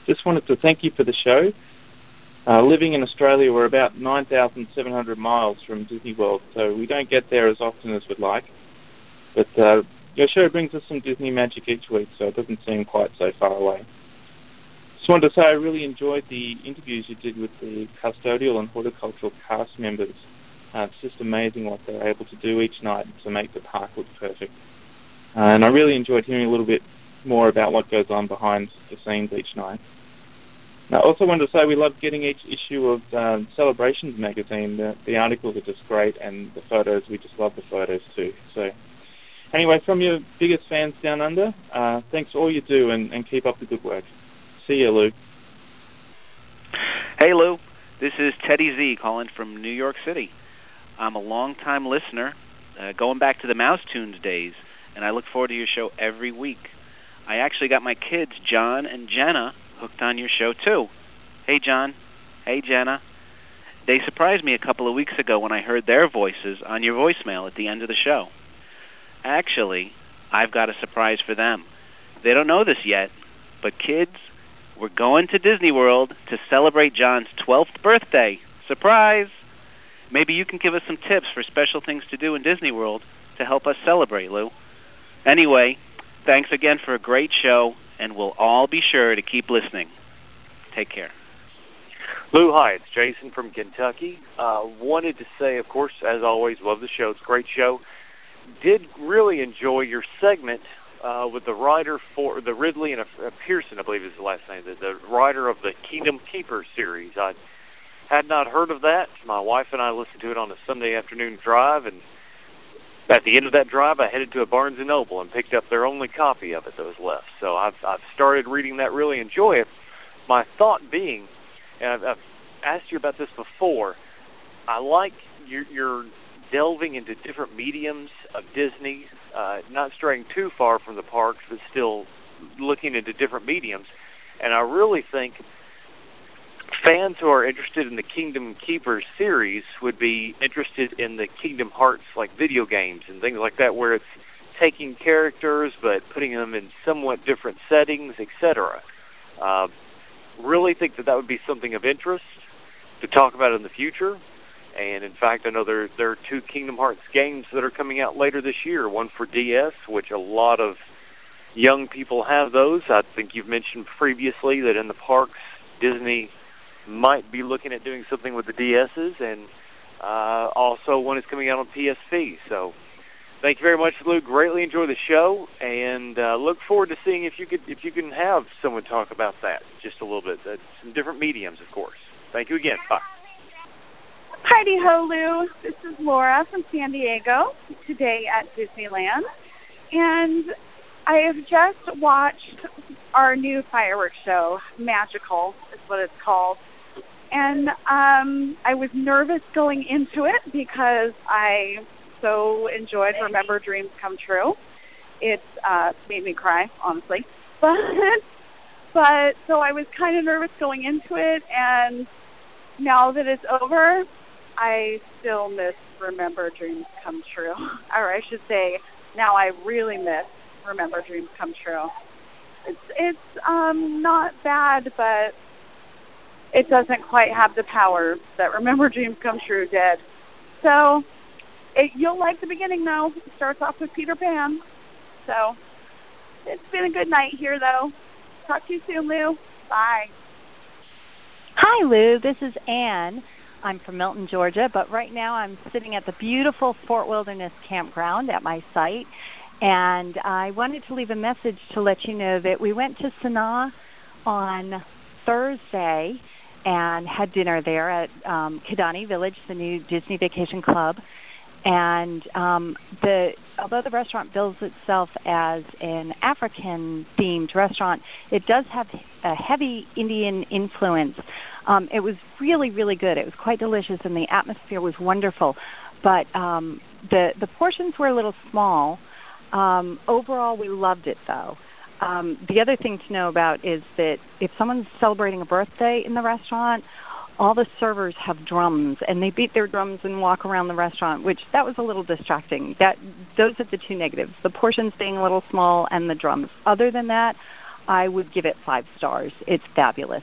Just wanted to thank you for the show. Living in Australia, we're about 9,700 miles from Disney World, so we don't get there as often as we'd like. But your show brings us some Disney magic each week, so it doesn't seem quite so far away. Just wanted to say I really enjoyed the interviews you did with the custodial and horticultural cast members. It's just amazing what they're able to do each night to make the park look perfect. And I really enjoyed hearing a little bit more about what goes on behind the scenes each night. I also wanted to say we love getting each issue of Celebrations magazine. The articles are just great, and the photos, we just love the photos too. So anyway, from your biggest fans down under, thanks for all you do, and keep up the good work. See you, Lou. Hey, Lou. This is Teddy Z calling from New York City. I'm a long-time listener, going back to the Mouse Tunes days, and I look forward to your show every week. I actually got my kids, John and Jenna, hooked on your show, too. Hey, John. Hey, Jenna. They surprised me a couple of weeks ago when I heard their voices on your voicemail at the end of the show. Actually, I've got a surprise for them. They don't know this yet, but kids, we're going to Disney World to celebrate John's 12th birthday. Surprise! Maybe you can give us some tips for special things to do in Disney World to help us celebrate, Lou. Anyway, thanks again for a great show, and we'll all be sure to keep listening. Take care. Lou, hi, it's Jason from Kentucky. Wanted to say, of course, as always, love the show. It's a great show. Did really enjoy your segment with the writer for the Ridley and Pearson, I believe is the last name, the writer of the Kingdom Keepers series. I had not heard of that. My wife and I listened to it on a Sunday afternoon drive, and at the end of that drive, I headed to a Barnes & Noble and picked up their only copy of it that was left. So I've started reading that, really enjoy it. My thought being, and I've asked you about this before, I like your delving into different mediums of Disney, not straying too far from the parks, but still looking into different mediums. And I really think fans who are interested in the Kingdom Keepers series would be interested in the Kingdom Hearts, like video games and things like that, where it's taking characters but putting them in somewhat different settings, etc. Really think that would be something of interest to talk about in the future. And in fact, I know there are 2 Kingdom Hearts games that are coming out later this year, one for DS, which a lot of young people have those. I think you've mentioned previously that in the parks, Disney might be looking at doing something with the DSs, and Also, one is coming out on PSP. So, thank you very much, Lou. Greatly enjoy the show, and look forward to seeing if you can have someone talk about that just a little bit. Some different mediums, of course. Thank you again. Bye. Heidi ho, Lou. This is Laura from San Diego, today at Disneyland. And I have just watched our new fireworks show, Magical is what it's called. And I was nervous going into it because I so enjoyed Remember Dreams Come True. It's made me cry, honestly. But so I was kind of nervous going into it, and now that it's over, I still miss Remember Dreams Come True. Or I should say, now I really miss Remember Dreams Come True. It's not bad, but it doesn't quite have the power that Remember Dreams Come True did. So you'll like the beginning, though. It starts off with Peter Pan. So it's been a good night here, though. Talk to you soon, Lou. Bye. Hi, Lou. This is Ann. I'm from Milton, Georgia, but right now I'm sitting at the beautiful Fort Wilderness Campground at my site, and I wanted to leave a message to let you know that we went to Sanaa on Thursday and had dinner there at Kidani Village, the new Disney Vacation Club. And although the restaurant bills itself as an African-themed restaurant, it does have a heavy Indian influence. It was really, really good. It was quite delicious, and the atmosphere was wonderful. But the portions were a little small. Overall, we loved it, though. The other thing to know about is that if someone's celebrating a birthday in the restaurant, all the servers have drums, and they beat their drums and walk around the restaurant, which that was a little distracting. Those are the two negatives, the portions being a little small and the drums. Other than that, I would give it 5 stars. It's fabulous.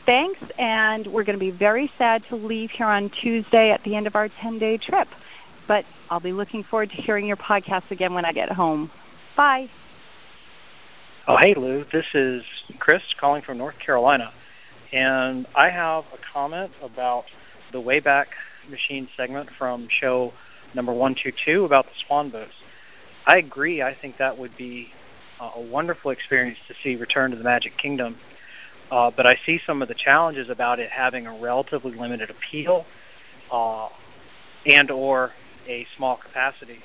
Thanks, and we're going to be very sad to leave here on Tuesday at the end of our 10-day trip, but I'll be looking forward to hearing your podcast again when I get home. Bye. Oh, hey, Lou. This is Chris calling from North Carolina. And I have a comment about the Wayback Machine segment from show number 122 about the swan boats. I agree. I think that would be a wonderful experience to see Return to the Magic Kingdom. But I see some of the challenges about it having a relatively limited appeal and or a small capacity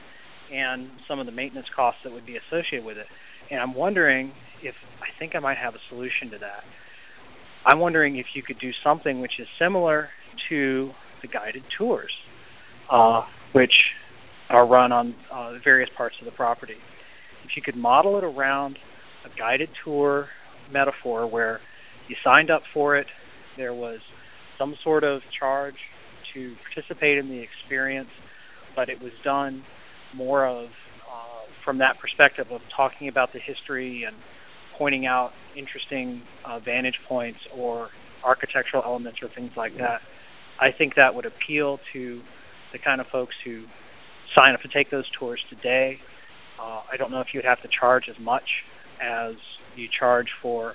and some of the maintenance costs that would be associated with it. And I'm wondering if I think I might have a solution to that. I'm wondering if you could do something which is similar to the guided tours, which are run on various parts of the property. If you could model it around a guided tour metaphor where you signed up for it, there was some sort of charge to participate in the experience, but it was done more of from that perspective of talking about the history and pointing out interesting vantage points or architectural elements or things like that. I think that would appeal to the kind of folks who sign up to take those tours today. I don't know if you'd have to charge as much as you charge for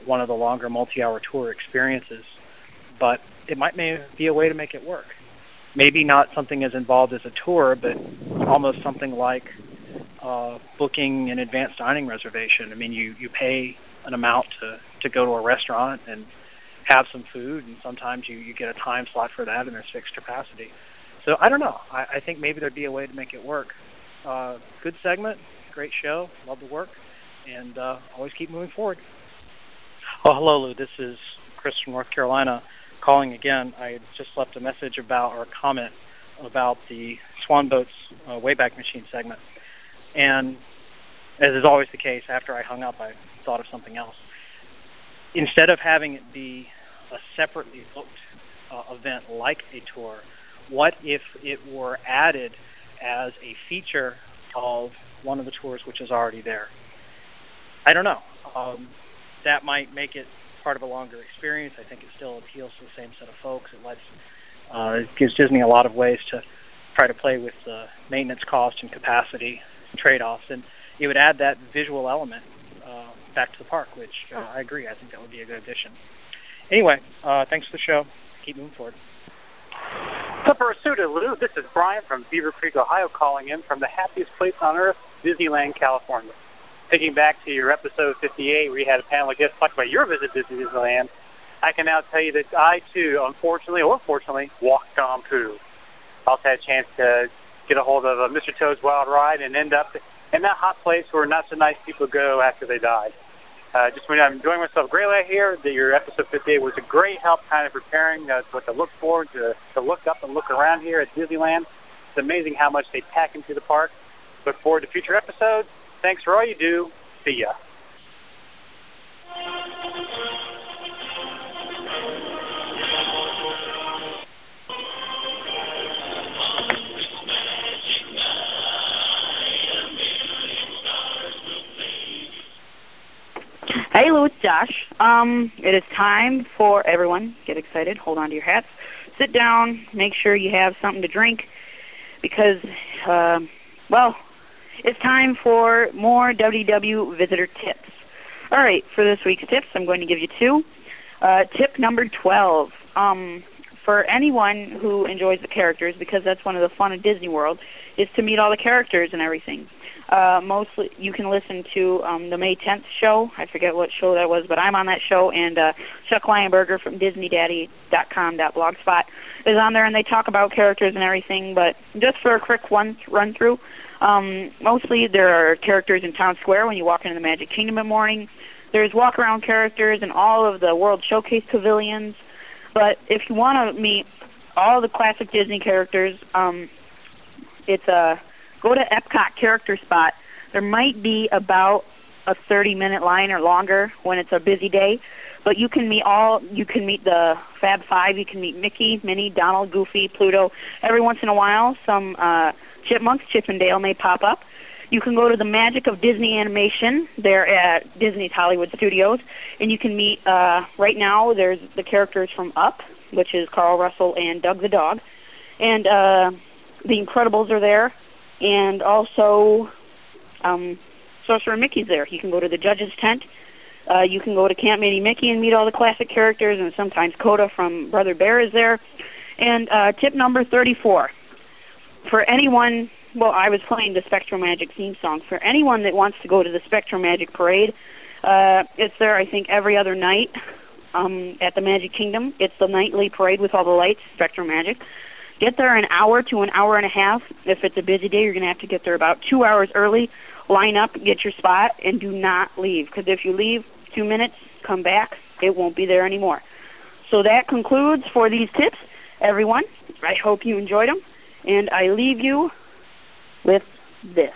one of the longer multi-hour tour experiences, but it might be a way to make it work. Maybe not something as involved as a tour, but almost something like booking an advanced dining reservation. I mean, you pay an amount to go to a restaurant and have some food, and sometimes you get a time slot for that, and there's fixed capacity. So I don't know. I think maybe there'd be a way to make it work. Good segment, great show, love the work, and always keep moving forward. Oh, hello, Lou. This is Chris from North Carolina calling again. I just left a message about, or a comment about the Swan Boats Wayback Machine segment. And as is always the case, after I hung up, I thought of something else. Instead of having it be a separately booked event like a tour, what if it were added as a feature of one of the tours which is already there? I don't know. That might make it part of a longer experience. I think it still appeals to the same set of folks. It gives Disney a lot of ways to try to play with the maintenance cost and capacity trade-offs, and it would add that visual element back to the park, which I agree. I think that would be a good addition. Anyway, thanks for the show. Keep moving forward. Superasuda, Lou. This is Brian from Beaver Creek, Ohio, calling in from the happiest place on earth, Disneyland, California. Thinking back to your episode 58, where you had a panel of guests talk about your visit to Disneyland, I can now tell you that I, too, unfortunately or fortunately, walked on poo. I also had a chance to get a hold of Mr. Toad's Wild Ride and end up in that hot place where not so nice people go after they die. Just when I'm enjoying myself greatly here, that your episode 58 was a great help kind of preparing what to look forward to look up and look around here at Disneyland. It's amazing how much they pack into the park. Look forward to future episodes. Thanks for all you do. See ya. Hey, Lou, it's Josh. It is time for everyone. Get excited. Hold on to your hats. Sit down. Make sure you have something to drink because, it's time for more WDW visitor tips. All right, for this week's tips, I'm going to give you two. Tip number 12. For anyone who enjoys the characters, because that's one of the fun of Disney World, is to meet all the characters and everything. Mostly, you can listen to the May 10th show. I forget what show that was, but I'm on that show, and Chuck Lionberger from DisneyDaddy.com.blogspot is on there, and they talk about characters and everything. But just for a quick run-through, mostly there are characters in Town Square when you walk into the Magic Kingdom in the morning. There's walk-around characters in all of the World Showcase pavilions. But if you want to meet all the classic Disney characters, it's go to Epcot Character Spot. There might be about a 30-minute line or longer when it's a busy day, but you can meet the Fab Five. You can meet Mickey, Minnie, Donald, Goofy, Pluto. Every once in a while, some chipmunks, Chip and Dale, may pop up. You can go to the Magic of Disney Animation. They're at Disney's Hollywood Studios, and you can meet, right now, there's the characters from Up, which is Carl Russell and Doug the dog, and the Incredibles are there, and also Sorcerer Mickey's there. You can go to the Judge's Tent. You can go to Camp Mini Mickey and meet all the classic characters, and sometimes Coda from Brother Bear is there. And tip number 34. For anyone... Well, I was playing the Spectrum Magic theme song. For anyone that wants to go to the Spectrum Magic Parade, it's there, I think, every other night at the Magic Kingdom. It's the nightly parade with all the lights, Spectrum Magic. Get there an hour to an hour and a half. If it's a busy day, you're going to have to get there about 2 hours early. Line up, get your spot, and do not leave. Because if you leave 2 minutes, come back, it won't be there anymore. So that concludes for these tips, everyone. I hope you enjoyed them. And I leave you with this.